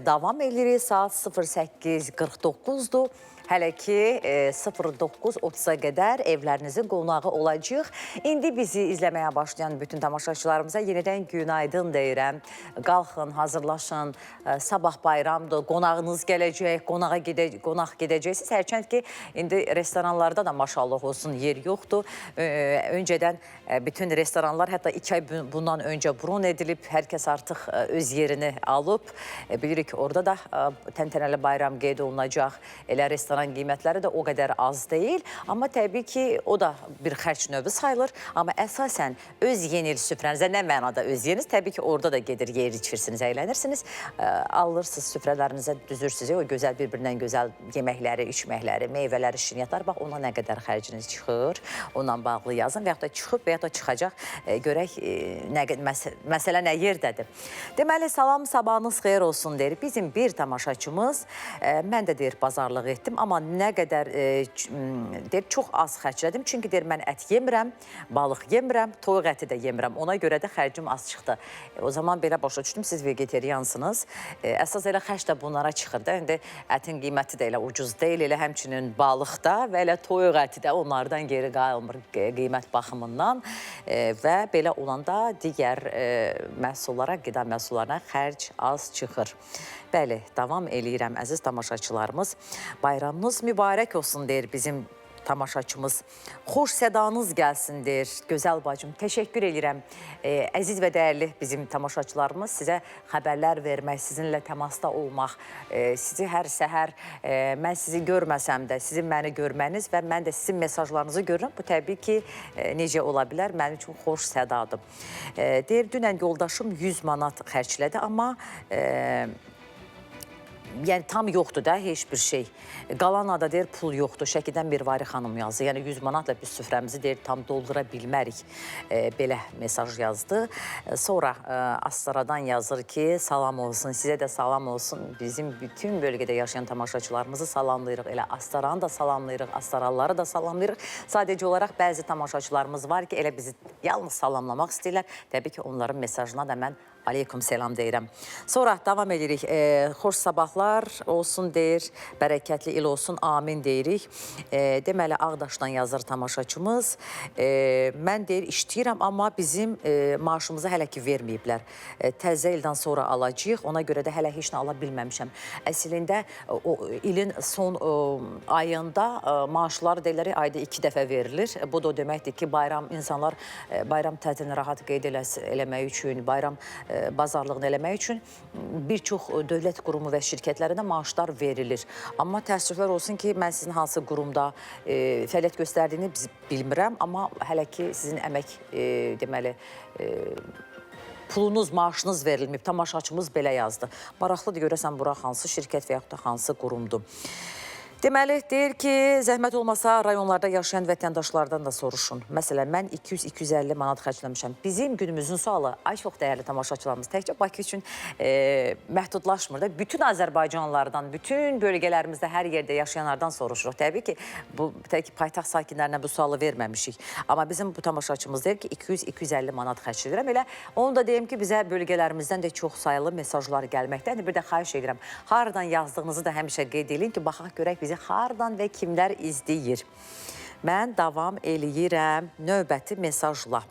davam edirik. Saat 08:49-dur. Hələ ki 09:30-a qədər evlərinizin qonağı olacaq. İndi bizi izləməyə başlayan bütün tamaşaçılarımıza yenidən günaydın deyirəm. Qalxın, hazırlaşın. Sabah bayramdır, qonağınız gələcək, qonaq gedəcəksiniz. Hərçənd ki, indi restoranlarda da maşallah olsun yer yoxdur. Öncədən bütün restoranlar hətta 2 ay bundan öncə bron edilib. Hər kəs artıq öz yerini alıb. Bilirik ki, orada da təntənəli bayram qeyd olunacaq. Elə restoran qiymətləri də o qədər az deyil. Amma təbii ki, o da bir xərc növü sayılır. Amma əsasən öz yeni il süfrənizə nə mənada öz yeriniz? Təbii ki, orada da gedir, yer içirsiniz, əylənirsiniz. Alırsınız süfrələrinizə, düzürsünüz. O gözəl, bir-birindən gözəl yeməkləri, içməkləri, meyvələri, şirniyyatlar. Bax, ona nə qədər xərciniz çıxır. Onunla bağlı yazın və yaxud da çıxıb və yaxud da çıxacaq. Görək, məsələ nə yerdədir. Deməli, salam, sabahınız xeyir olsun deyir. Bizim bir tamaşaçımız, mən də deyir, bazarlıq etdim. Amma nə qədər deyir, çox az xərclədim. Çünki deyir, mən ət yemirəm, balıq yemirəm, toyuq əti də yemirəm. Ona görə də xərcim az çıxdı. O zaman belə başa düşdüm, siz vegetariansınız. Əsas elə xərc də bunlara çıxır da. İndi ətin qiyməti də elə ucuz deyil, elə həmçinin balıqda və elə toyuq əti də onlardan geri qalmır qiymət baxımından. Və belə olanda digər məhsullara, qida məhsullarına xərc az çıxır. Bəli, davam eləyirəm əziz tamaşaçılarımız. Bayramınız mübarək olsun deyir bizim tamaşaçımız. Xoş sədanız gəlsin deyir gözəl bacım. Təşəkkür edirəm. Əziz və dəyərli bizim tamaşaçılarımız sizə xəbərlər vermək, sizinlə təmasda olmaq, sizi hər səhər mən sizi görməsəm də sizin məni görməniz və mən də sizin mesajlarınızı görürəm. Bu təbii ki, necə ola bilər? Mənim üçün xoş sədadır. Deyir, dünən yoldaşım 100 manat xərclədi, amma yəni tam yoxdur da heç bir şey. Qalan ada deyir pul yoxdur. Şəkidən Mirvari xanım yazdı. Yəni 100 manatla biz süfrəmizi deyir tam doldura bilmərik. Belə mesaj yazdı. Sonra Astaradan yazır ki, salam olsun, sizə də salam olsun. Bizim bütün bölgədə yaşayan tamaşaçılarımızı salamlayırıq. Elə Astaranı da salamlayırıq, Astaralıları da salamlayırıq. Sadəcə olaraq bəzi tamaşaçılarımız var ki, elə bizi yalnız salamlamaq istəyirlər. Təbii ki, onların mesajına da mən Aleyküm selam deyirəm. Sonra davam edirik. Xoş sabahlar olsun deyir, bərəkətli il olsun, amin deyirik. Deməli, Ağdaşdan yazır tamaşaçımız. Mən deyir, işləyirəm, amma bizim maaşımızı hələ ki verməyiblər. Təzə ildən sonra alacağıq, ona görə də hələ heç nə ala bilməmişəm. Əslində, ilin son ayında maaşlar deyirlər, ayda 2 dəfə verilir. Bu da o deməkdir ki, insanlar bayram tətilini rahat qeyd eləmək üçün, bayram bazarlığını eləmək üçün bir çox dövlət qurumu və şirkətlərində maaşlar verilir. Amma təəssüflər olsun ki, mən sizin hansı qurumda fəaliyyət göstərdiyini bilmirəm, amma hələ ki sizin əmək deməli pulunuz, maaşınız verilməyib. Tamaşaçımız belə yazdı. Maraqlıdır görəsən bura hansı şirkət və yaxud da hansı qurumdur. Deməli, deyir ki, zəhmət olmasa rayonlarda yaşayan vətəndaşlardan da soruşun. Məsələn, mən 200-250 manat xərcləmişəm. Bizim günümüzün sualı, ay çox dəyərli tamaşaçılarımız, təkcə Bakı üçün məhdudlaşmır da. Bütün Azərbaycanlardan, bütün bölgələrimizdə, hər yerdə yaşayanlardan soruşuruq. Təbii ki, tək paytaxt sakinlərinə bu sualı verməmişik. Amma bizim bu tamaşaçımız deyir ki, 200-250 manat xərcləyirəm. Elə onu da deyim ki, bizə bölgələrimizdən də çox sayılı mesajlar gəlməkdədir. Bir də xahiş edirəm, haradan yazdığınızı da həmişə qeyd edin ki, baxaq görək bizi hardan və kimlər izləyir. Mən davam eləyirəm növbəti mesajla.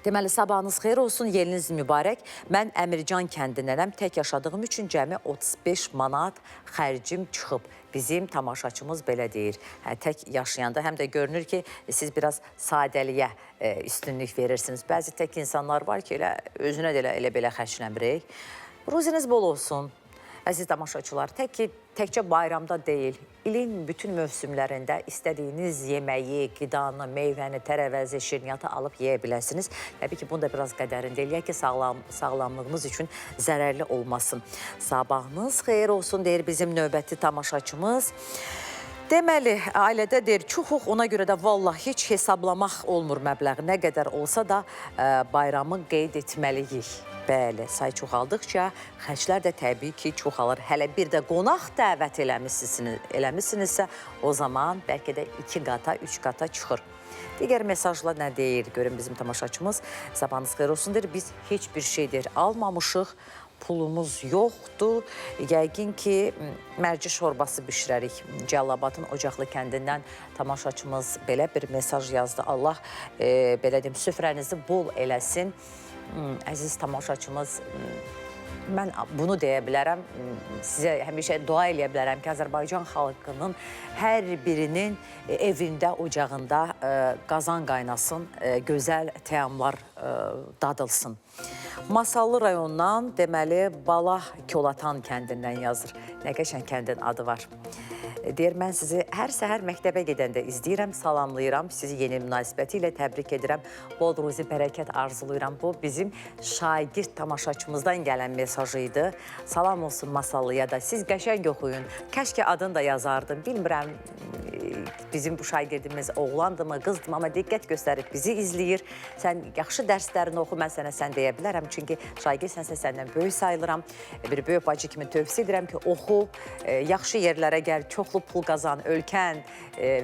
Deməli, sabahınız xeyir olsun, yeriniz mübarək. Mən Əmircan kəndindənəm, tək yaşadığım üçün cəmi 35 manat xərcim çıxıb. Bizim tamaşaçımız belə deyir. Tək yaşayanda həm də görünür ki, siz biraz sadəliyə üstünlük verirsiniz. Bəzi tək insanlar var ki, özünə də elə belə xərcləmirik. Ruziniz bol olsun. Əziz tamaşaçılar, təkcə bayramda deyil, ilin bütün mövsümlərində istədiyiniz yeməyi, qidanı, meyvəni, tərəvəzi, şirniyyatı alıb yeyə biləsiniz. Təbii ki, bunu da biraz qədərində eləyək ki, sağlamlığımız üçün zərərli olmasın. Sabahınız xeyir olsun, deyir bizim növbəti tamaşaçımız. Deməli, ailədə deyir, çoxuq, ona görə də vallahi heç hesablamaq olmur məbləği. Nə qədər olsa da bayramı qeyd etməliyik. Bəli, say çoxaldıqca xərclər də təbii ki, çoxalır. Hələ bir də qonaq dəvət eləmisinizsə, o zaman bəlkə də 2 qata, 3 qata çıxır. Digər mesajla nə deyir? Görün bizim tamaşaçımız. Sabahınız xeyir olsun deyir, biz heç bir şey deyir, almamışıq. Pulumuz yoxdur. Yəqin ki, mərci şorbası bişirərik. Cəlilabadın Ocaqlı kəndindən tamaşaçımız belə bir mesaj yazdı. Allah belə deyim, süfrənizi bol eləsin. Əziz tamaşaçımız, mən bunu deyə bilərəm, sizə həmişə dua eləyə bilərəm ki, Azərbaycan xalqının hər birinin evində, ocağında qazan qaynasın, gözəl təamlar dadılsın. Masallı rayondan, deməli, Bala Kolatan kəndindən yazır. Nə qəşəng kəndin adı var. Deyir, mən sizi hər səhər məktəbə gedəndə izləyirəm, salamlayıram, sizi yeni münasibəti ilə təbrik edirəm, bol ruzi bərəkət arzuluyuram. Bu, bizim şagird tamaşaçımızdan gələn mesajı idi. Salam olsun Masallıya da, siz qəşəng oxuyun, kəşkə adını da yazardım, bilmirəm, bizim bu şagirdimiz oğlandımı, qızdımı, amma diqqət göstərib bizi izləyir. Sən yaxşı dərslərini oxu, mən sən deyə bilərəm, çünki şagird sənsə səndən böyük sayılıram. Bir böyük bacı kimi tövsiyə edirəm ki, oxu, yaxşı yerlərə gəl, çoxlu pul qazan, ölkən,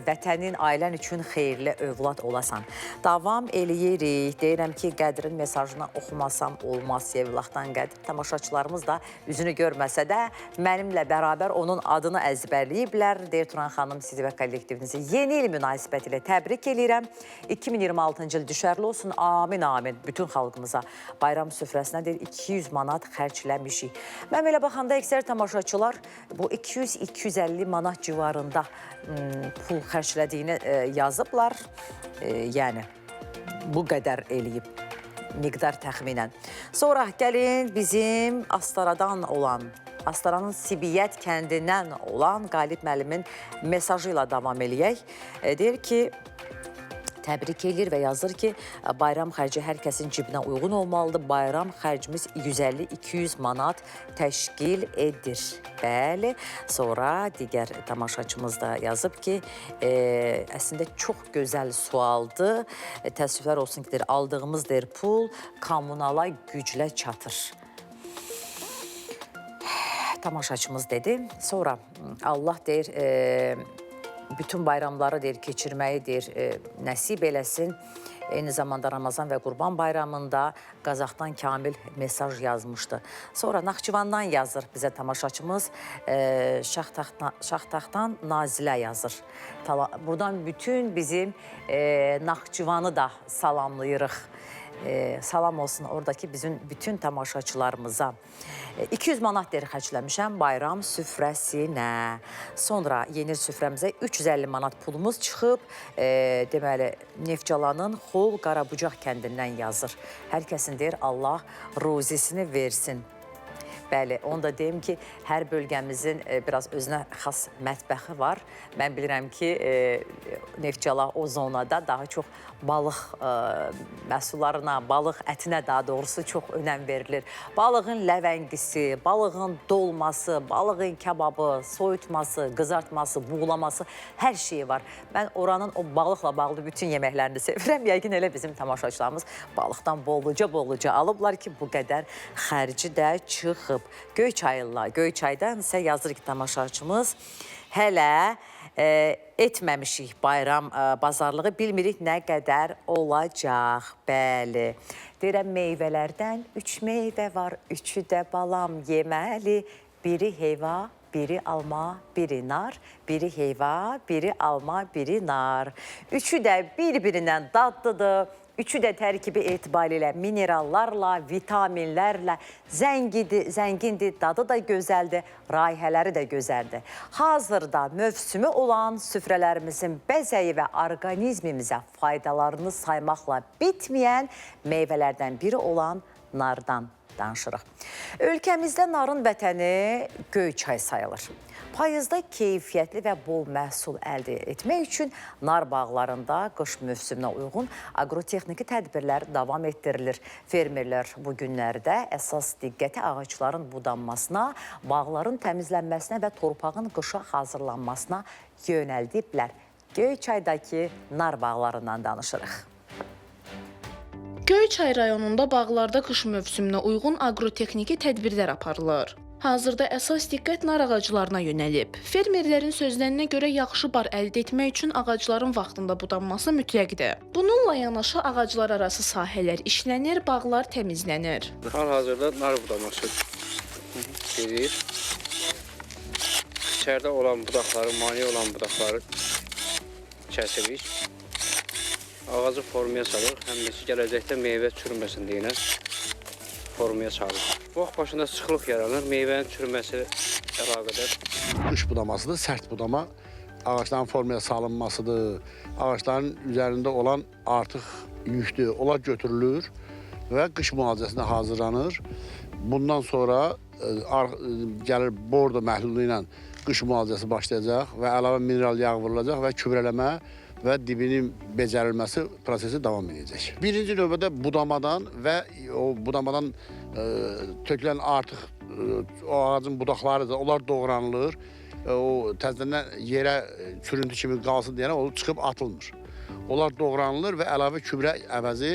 vətənin, ailən üçün xeyirli övlad olasan. Davam eləyirik. Deyirəm ki, Qədirin mesajını oxumasam olmaz, Yevlaqdan Qədir. Tamaşaçılarımız da üzünü görməsə də mənimlə bərabər onun adını əzbərləyiblər. Deyir Turan xanım, sizi və kollektivinizi yeni il münasibəti ilə təbrik eləyirəm. 2026-cı il düşərli olsun. Amin, amin. Bütün xalqımıza bayram süfrəsinə deyir 200 manat xərcləmişik. Mən belə baxanda əksər tamaşaçılar bu 200-250 manat civarında pul xərclədiyini yazıblar. Yəni, bu qədər eləyib. Miqdar təxminən. Sonra gəlin bizim Astaradan olan, Astaranın Sibiyyət kəndindən olan Qalib müəllimin mesajı ilə davam eləyək. Deyir ki, təbrik edir və yazır ki, bayram xərci hər kəsin cibinə uyğun olmalıdır. Bayram xərcimiz 150-200 manat təşkil edir. Bəli, sonra digər tamaşaçımız da yazıb ki, əslində çox gözəl sualdır. Təəssüflər olsun ki, aldığımız pul kommunala güclə çatır. Tamaşaçımız dedi. Sonra Allah deyir, bütün bayramları deyir, keçirməyi deyir, nəsib eləsin. Eyni zamanda Ramazan və Qurban bayramında Qazaxdan Kamil mesaj yazmışdı. Sonra Naxçıvandan yazır bizə tamaşaçımız, Şaxtaxtdan Nazilə yazır. Buradan bütün bizim Naxçıvanı da salamlayırıq. Salam olsun oradakı bizim bütün tamaşaçılarımıza. 200 manat deri xərcləmişəm bayram süfrəsinə. Sonra yeni süfrəmizə 350 manat pulumuz çıxıb. Deməli, Neftçalanın Xol Qarabucaq kəndindən yazır. Hər kəsin deyir, Allah ruzisini versin. Bəli, onu da deyim ki, hər bölgəmizin biraz özünə xas mətbəxi var. Mən bilirəm ki, Neftçala o zonada daha çox balıq məhsullarına, balıq ətinə daha doğrusu çox önəm verilir. Balığın ləvəngisi, balığın dolması, balığın kebabı, soyutması, qızartması, buğulaması, hər şeyi var. Mən oranın o balıqla bağlı bütün yeməklərini sevirəm. Yəqin elə bizim tamaşaçılarımız balıqdan bolluca alıblar ki, bu qədər xərci də çıxıb. Göyçaydan isə yazır ki, tamaşaçımız hələ etməmişik bayram bazarlığı, bilmirik nə qədər olacaq. Bəli, deyirəm meyvələrdən 3 meyvə var, 3-ü də balam yeməli. Biri heyva, biri alma, biri nar. Biri heyva, biri alma, biri nar. 3-ü də bir-birindən dadlıdır. 3-ü də tərkibi etibarilə minerallarla, vitaminlərlə zəngindir, dadı da gözəldir, rayihələri də gözəldir. Hazırda mövsümü olan süfrələrimizin bəzəyi və orqanizmimizə faydalarını saymaqla bitməyən meyvələrdən biri olan nardan danışırıq. Ölkəmizdə narın vətəni Göyçay sayılır. Payızda keyfiyyətli və bol məhsul əldə etmək üçün nar bağlarında qış mövsümünə uyğun agrotexniki tədbirlər davam etdirilir. Fermerlər bu günlərdə əsas diqqəti ağacların budanmasına, bağların təmizlənməsinə və torpağın qışa hazırlanmasına yönəldiblər. Göyçaydakı nar bağlarından danışırıq. Göyçay rayonunda bağlarda qış mövsümünə uyğun agrotexniki tədbirlər aparılır. Hazırda əsas diqqət nar ağaclarına yönəlib. Fermerlərin sözlərinə görə yaxşı bar əldə etmək üçün ağacların vaxtında budanması mütləqdir. Bununla yanaşı ağaclar arası sahələr işlənir, bağlar təmizlənir. Hal-hazırda nar budaması gedir. İçəridə olan budaqları, mane olan budaqları kəsirik. Ağacı formaya salır, həm də ki, gələcəkdə meyvə çürüməsin deyinə formaya salır. Vaxt başında sıxlıq yaranır, meyvənin çürüməsi əlaqədar. Qış budamasıdır, sərt budama, ağacların formaya salınmasıdır, ağacların üzərində olan artıq yüklü, onlar götürülür və qış müalicəsinə hazırlanır. Bundan sonra gəlir bordo məhlulu ilə qış müalicəsi başlayacaq və əlavə mineral yağ vurulacaq və kübrələmə və dibinin becərilməsi prosesi davam edəcək. Birinci növbədə budamadan və o budamadan tökülən artıq o ağacın budaqları da onlar doğranılır. O təzədən yerə çürüntü kimi qalsın deyənə o çıxıb atılmır. Onlar doğranılır və əlavə kübrə əvəzi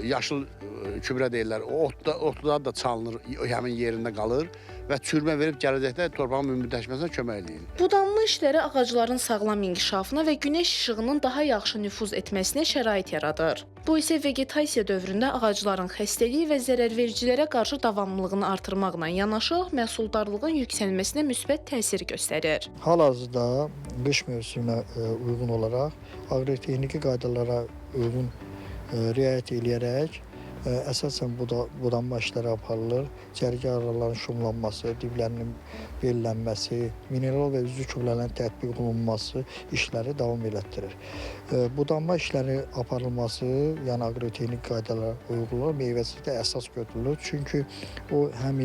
yaşıl kübrə deyirlər. O otlar da çalınır, həmin yerində qalır və çürmə verib gələcəkdə torpağın münbitləşməsinə kömək edir. Budanma işləri ağacların sağlam inkişafına və günəş işığının daha yaxşı nüfuz etməsinə şərait yaradır. Bu isə vegetasiya dövründə ağacların xəstəliyi və zərərvericilərə qarşı davamlılığını artırmaqla yanaşı, məhsuldarlığın yüksəlməsinə müsbət təsir göstərir. Hal-hazırda qış mövsümünə uyğun olaraq aqrotexniki qaydalara uyğun riayət edərək Əsasən budanma işləri aparılır. Cərgə aralarının şumlanması, diblərinin bellənməsi, mineral və üzü kütlələrin tətbiq olunması işləri davam elətdirir. Budanma işləri aparılması, yəni aqrotexnik qaydalara uyğunluq meyvəsində əsas götürülür. Çünki o həm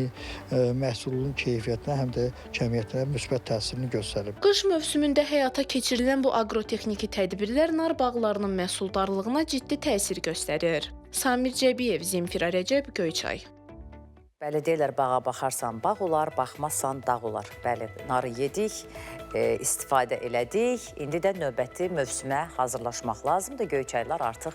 məhsulun keyfiyyətinə, həm də kəmiyyətinə müsbət təsirini göstərir. Qış mövsümündə həyata keçirilən bu aqrotexniki tədbirlər nar bağlarının məhsuldarlığına ciddi təsir göstərir. Samir Cəbiyev, Zemfira Rəcəb, Göyçay. Bəli, deyirlər, bağa baxarsan bağ olar, baxmazsan dağ olar. Bəli, narı yedik, istifadə elədik. İndi də növbəti mövsümə hazırlaşmaq lazımdır. Göyçaylar artıq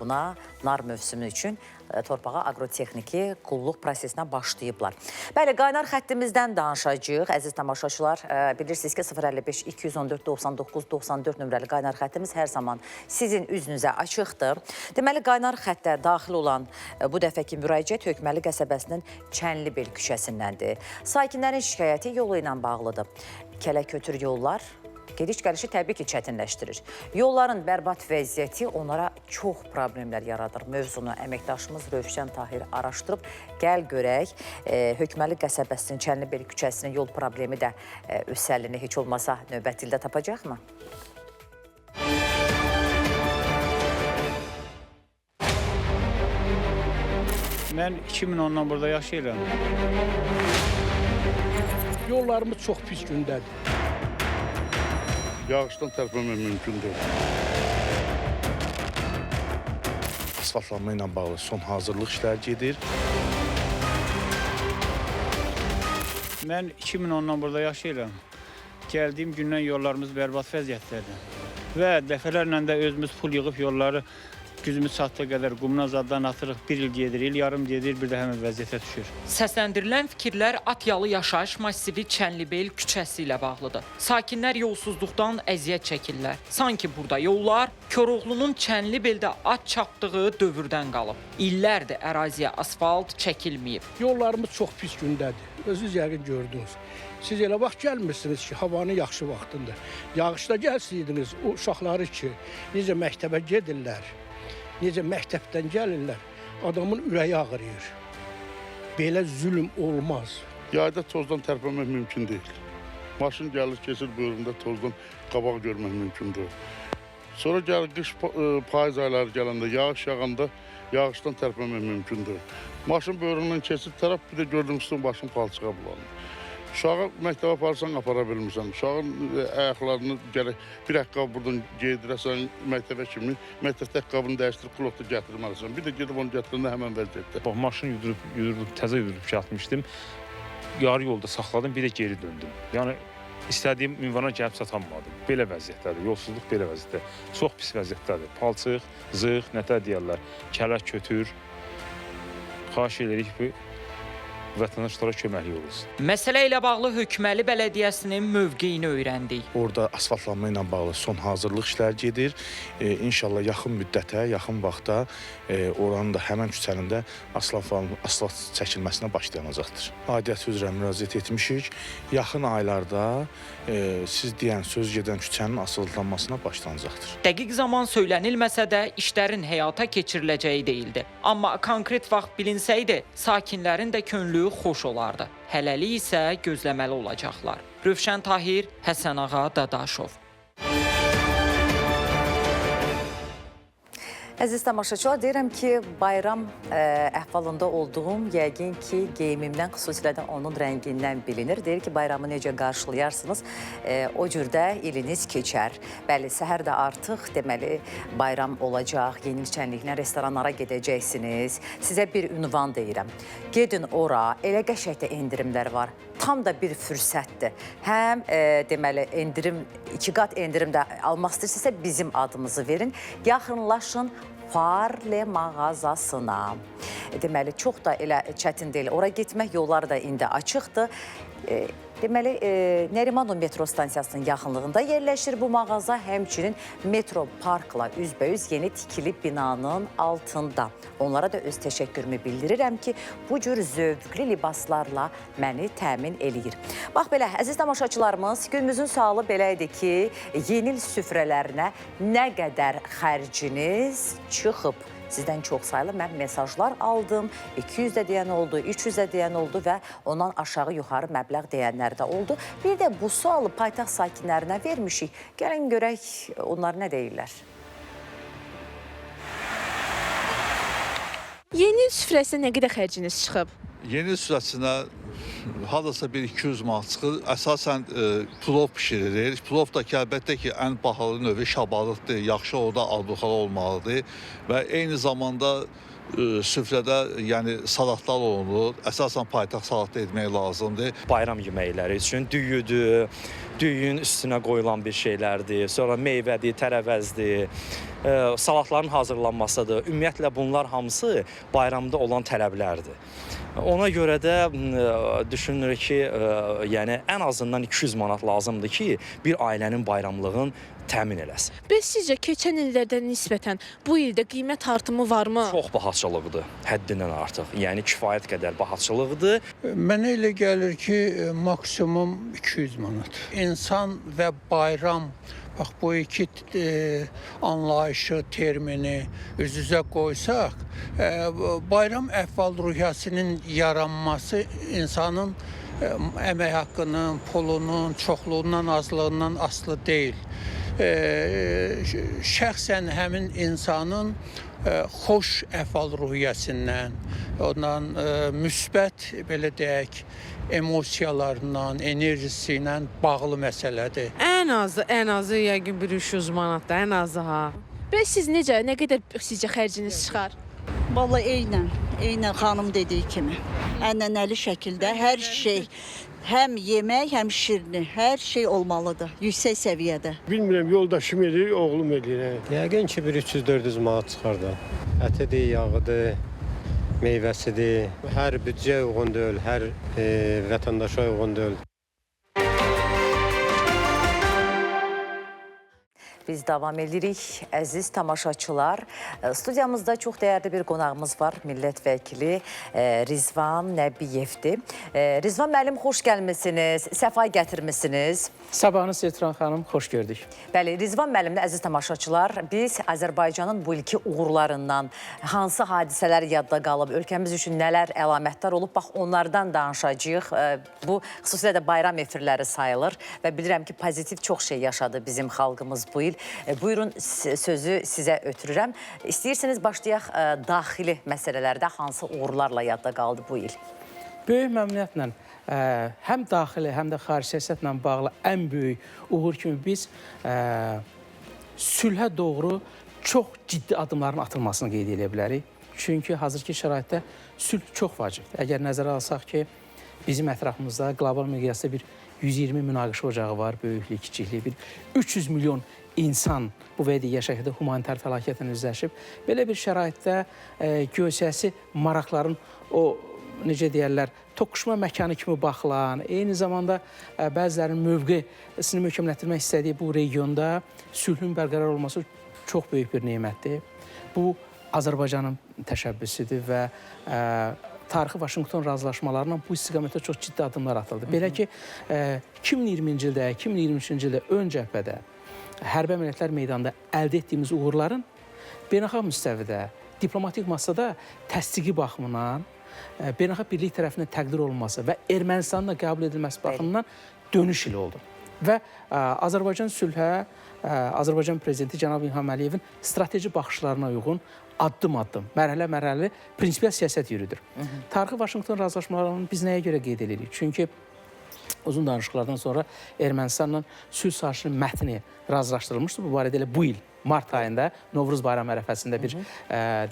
buna nar mövsümü üçün torpağa aqrotexniki qulluq prosesinə başlayıblar. Bəli, qaynar xəttimizdən danışacağıq. Əziz tamaşaçılar, bilirsiniz ki, 055-214-99-94 nömrəli qaynar xəttimiz hər zaman sizin üzünüzə açıqdır. Deməli, qaynar xəttə daxil olan bu dəfəki müraciət Hökməli qəsəbəsinin Çənlibel küçəsindəndir. Sakinlərin şikayəti yolu ilə bağlıdır. Kələ-kötür yollar gediş-gəlişi təbii ki, çətinləşdirir. Yolların bərbad vəziyyəti onlara çox problemlər yaradır. Mövzunu əməkdaşımız Rövşən Tahir araşdırıb, gəl görək, Hökməli qəsəbəsinin Çənlibel küçəsinin yol problemi də öz həllini heç olmasa növbəti ildə tapacaqmı? Mən 2010-dan burada yaşayıram. Yollarımız çox pis gündədir. Yağışdan tərpənmək mümkündür. Asfaltlanma ilə bağlı son hazırlıq işləri gedir. Mən 2010-dan burada yaşayıram. Gəldiyim gündən yollarımız bərbad vəziyyətdədir. Və dəfələrlə də özümüz pul yığıb yolları gücümüz çatdığı qədər qumdan zaddan atırıq. Bir il gedir, il yarım gedir, bir də həmin vəziyyətə düşür. Səsləndirilən fikirlər Atyalı yaşayış masivi Çənlibel küçəsi ilə bağlıdır. Sakinlər yolsuzluqdan əziyyət çəkirlər. Sanki burada yollar Koroğlunun Çənlibeldə at çapdığı dövrdən qalıb. İllərdir əraziyə asfalt çəkilməyib. Yollarımız çox pis gündədir. Özünüz yəqin gördünüz. Siz elə vaxt gəlmirsiniz ki, havanın yaxşı vaxtındır. Yağışda gəlsiydiniz, o uşaqları ki, necə məktəbə gedirlər, necə məktəbdən gəlirlər, adamın ürəyi ağrıyır. Belə zülm olmaz. Yayda tozdan tərpənmək mümkün deyil. Maşın gəlir, keçir buyurunda tozdan qabaq görmək mümkündür. Sonra gəlir qış payız ayları gələndə, yağış yağanda yağışdan tərpənmək mümkündür. Maşın buyruğundan keçir tərəf, bir də gördüyüm üstün başın palçığa bulanır. Uşağı məktəbə aparsan, apara bilmirsən. Uşağın ayaqlarını gərək bir ayaqqabı buradan geydirəsən məktəbə kimi, məktəbdə ayaqqabını dəyişdirib qulaqda gətirməlisən. Bir də gedib onu gətirəndə həmən vəziyyətdə. Bax, maşını yudurub, təzə yudurub ki, atmışdım. Yarı yolda saxladım, bir də geri döndüm. Yəni, istədiyim ünvana gəlib çatanmadım. Belə vəziyyətdədir, yolsuzluq belə vəziyyətdə. Çox pis vəziyyətdədir. Palçıq, zığ, nətər deyərlər, kələ, kötür. Xahiş edirik ki, vətəndaşlara köməklik olursun. Məsələ ilə bağlı Hökməli Bələdiyyəsinin mövqeyini öyrəndik. Orada asfaltlanma ilə bağlı son hazırlıq işləri gedir. İnşallah yaxın müddətə, yaxın vaxtda oranın da həmən küçənin də asfalt çəkilməsinə başlanacaqdır. Aidiyyəti üzrə müraciət etmişik. Yaxın aylarda siz deyən, söz gedən küçənin asfaltlanmasına başlanacaqdır. Dəqiq zaman söylənilməsə də işlərin həyata keçiriləcəyi deyildi. Amma konkret vaxt bilinsəydi, sakinlərin də könlü xoş olardı. Hələlik isə gözləməli olacaqlar. Rövşən Tahir, Həsənağa Dadaşov. Əziz tamaşaçılar, deyirəm ki, bayram əhvalında olduğum yəqin ki, geyimimdən, xüsusilə də onun rəngindən bilinir. Deyir ki, bayramı necə qarşılayarsınız, o cürdə iliniz keçər. Bəli, səhər də artıq deməli bayram olacaq, yeni şənliklə restoranlara gedəcəksiniz. Sizə bir ünvan deyirəm. Gedin ora, elə qəşəkdə endirimlər var. Tam da bir fürsətdir. Həm deməli endirim, 2 qat endirim də almaq istəyirsinizsə bizim adımızı verin. Yaxınlaşın Farle mağazasına. Deməli, çox da elə çətin deyil. Ora getmək yolları da indi açıqdır. Deməli, Nərimanov metro stansiyasının yaxınlığında yerləşir bu mağaza. Həmçinin metro parkla üzbəüz yeni tikili binanın altında. Onlara da öz təşəkkürümü bildirirəm ki, bu cür zövqlü libaslarla məni təmin eləyir. Bax belə, əziz tamaşaçılarımız, günümüzün sualı belə idi ki, yeni il süfrələrinə nə qədər xərciniz çıxıb? sizdən çox saylı mən mesajlar aldım. 200 də deyən oldu, 300 də deyən oldu və ondan aşağı yuxarı məbləğ deyənlər də oldu. Bir də bu sualı paytaxt sakinlərinə vermişik. Gəlin görək onlar nə deyirlər. Yeni il süfrəsinə nə qədər xərciniz çıxıb? Yeni il süfrəsinə hardasa bir 200 manat çıxır. Əsasən plov bişirilir. Plov da ki, əlbəttə ki, ən bahalı növü şabalıqdır. Yaxşı orada albuxalı olmalıdır və eyni zamanda süfrədə yəni salatlar olunur. Əsasən paytaxt salatı etmək lazımdır. Bayram yeməkləri üçün düyüdür, düyün üstünə qoyulan bir şeylərdir. Sonra meyvədir, tərəvəzdir, salatların hazırlanmasıdır. Ümumiyyətlə bunlar hamısı bayramda olan tələblərdir. Ona görə də düşünürük ki, yəni ən azından 200 manat lazımdır ki, bir ailənin bayramlığını təmin eləsin. Bəs sizcə keçən illərdən nisbətən bu ildə qiymət artımı varmı? Çox bahaçılıqdır, həddindən artıq. Yəni kifayət qədər bahaçılıqdır. Mənə elə gəlir ki, maksimum 200 manat. İnsan və bayram, bax bu iki anlayışı, termini üz-üzə qoysaq, bayram əhval-ruhiyyəsinin yaranması insanın əmək haqqının, pulunun, çoxluğundan, azlığından asılı deyil. Şəxsən həmin insanın xoş əhval-ruhiyyəsindən, ondan müsbət, belə deyək, emosiyalarından, enerjisi ilə bağlı məsələdir. Ən azı yəqin bir 300 manatdır, ən azı ha. Bəs siz necə, nə qədər sizcə xərciniz çıxar? Vallahi eynən xanım dediyi kimi, ənənəli şəkildə hər şey, həm yemək, həm şirini, hər şey olmalıdır, yüksək səviyyədə. Bilmirəm, yoldaşım edir, oğlum edir. Yəqin ki, bir 300-400 manat çıxar da. Ətidir, yağıdır, meyvəsidir. Hər büdcəyə uyğun deyil, hər vətəndaşa uyğun deyil. Biz davam edirik. Əziz tamaşaçılar, studiyamızda çox dəyərli bir qonağımız var. Millət vəkili Rizvan Nəbiyevdir. Rizvan müəllim, xoş gəlmişsiniz, səfa gətirmişsiniz. Sabahınız Setran xanım, xoş gördük. Bəli, Rizvan müəllimlə əziz tamaşaçılar, biz Azərbaycanın bu ilki uğurlarından hansı hadisələr yadda qalıb, ölkəmiz üçün nələr əlamətlər olub, bax onlardan danışacağıq. Bu xüsusilə də bayram efirləri sayılır və bilirəm ki, pozitiv çox şey yaşadı bizim xalqımız bu il. Buyurun, sözü sizə ötürürəm. İstəyirsiniz, başlayaq daxili məsələlərdə hansı uğurlarla yadda qaldı bu il? Böyük məmnuniyyətlə həm daxili, həm də xarici siyasətlə bağlı ən böyük uğur kimi biz sülhə doğru çox ciddi addımların atılmasını qeyd edə bilərik. Çünki hazırki şəraitdə sülh çox vacibdir. Əgər nəzərə alsaq ki, bizim ətrafımızda qlobal miqyasda bir 120 münaqişə ocağı var, böyüklük, kiçiklik, bir 300 milyon insan bu və digər şəkildə humanitar fəlakətlə üzləşib. Belə bir şəraitdə görsəsi maraqların o, necə deyərlər, toqquşma məkanı kimi baxılan, eyni zamanda bəzilərinin mövqesini möhkəmlətdirmək istədiyi bu regionda sülhün bərqərar olması çox böyük bir nemətdir. Bu, Azərbaycanın təşəbbüsüdür və tarixi Vaşinqton razılaşmalarından bu istiqamətdə çox ciddi addımlar atıldı. Belə ki, 2020-ci ildə, 2023-cü ildə ön cəbhədə Hərbi Əməliyyatlar meydanında əldə etdiyimiz uğurların beynəlxalq müstəvidə, diplomatik masada təsdiqi baxımından, beynəlxalq birlik tərəfindən təqdir olunması və Ermənistanın da qəbul edilməsi baxımından dönüş ili oldu. Və Azərbaycan sülhə, Azərbaycan prezidenti cənab İlham Əliyevin strateji baxışlarına uyğun addım-addım, mərhələ-mərhəli prinsipial siyasət yürüdür. Tarixi Vaşinqton razılaşmalarını biz nəyə görə qeyd edirik? Çünki uzun danışıqlardan sonra Ermənistanla sülh sazişinin mətni razılaşdırılmışdı. Bu barədə elə bu il mart ayında Novruz bayramı ərəfəsində bir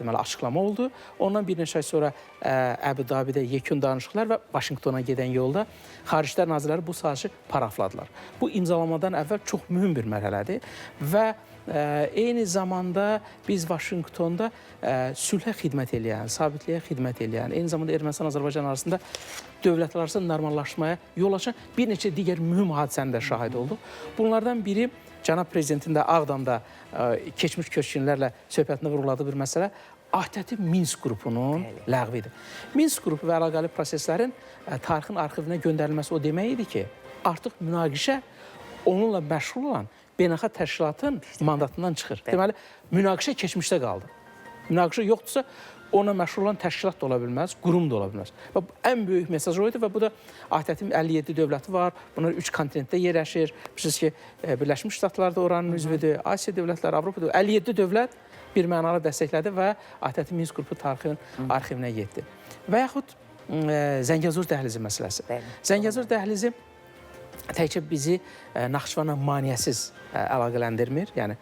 deməli açıqlama oldu. Ondan bir neçə ay sonra Əbu Dabidə yekun danışıqlar və Vaşinqtona gedən yolda Xaricilər Nazirləri bu sazişi parafladılar. Bu imzalamadan əvvəl çox mühüm bir mərhələdir və eyni zamanda biz Vaşinqtonda sülhə xidmət eləyən, sabitliyə xidmət eləyən, eyni zamanda Ermənistan-Azərbaycan arasında dövlətlər arasında normallaşmaya yol açan bir neçə digər mühüm hadisənin də şahid olduq. Bunlardan biri Cənab Prezidentin də Ağdamda keçmiş köçkünlərlə söhbətində vurğuladığı bir məsələ ATƏT Minsk qrupunun ləğvidir. Minsk qrupu və əlaqəli proseslərin tarixin arxivinə göndərilməsi o demək idi ki, artıq münaqişə onunla məşğul olan beynəlxalq təşkilatın mandatından çıxır. Deməli, münaqişə keçmişdə qaldı. münaqişə yoxdursa, ona məşğul olan təşkilat da ola bilməz, qurum da ola bilməz. Və ən böyük mesaj o idi və bu da ATƏT-in 57 dövləti var. Bunlar 3 kontinentdə yerləşir. Bilirsiniz ki, Birləşmiş Ştatlar da oranın üzvüdür, Asiya dövlətləri, Avropa dövlətləri, 57 dövlət bir mənalı dəstəklədi və ATƏT-in Minsk qrupu tarixinin arxivinə getdi. Və yaxud Zəngəzur dəhlizi məsələsi. Zəngəzur dəhlizi təkcə bizi Naxçıvanla maneəsiz əlaqələndirmir. Yəni,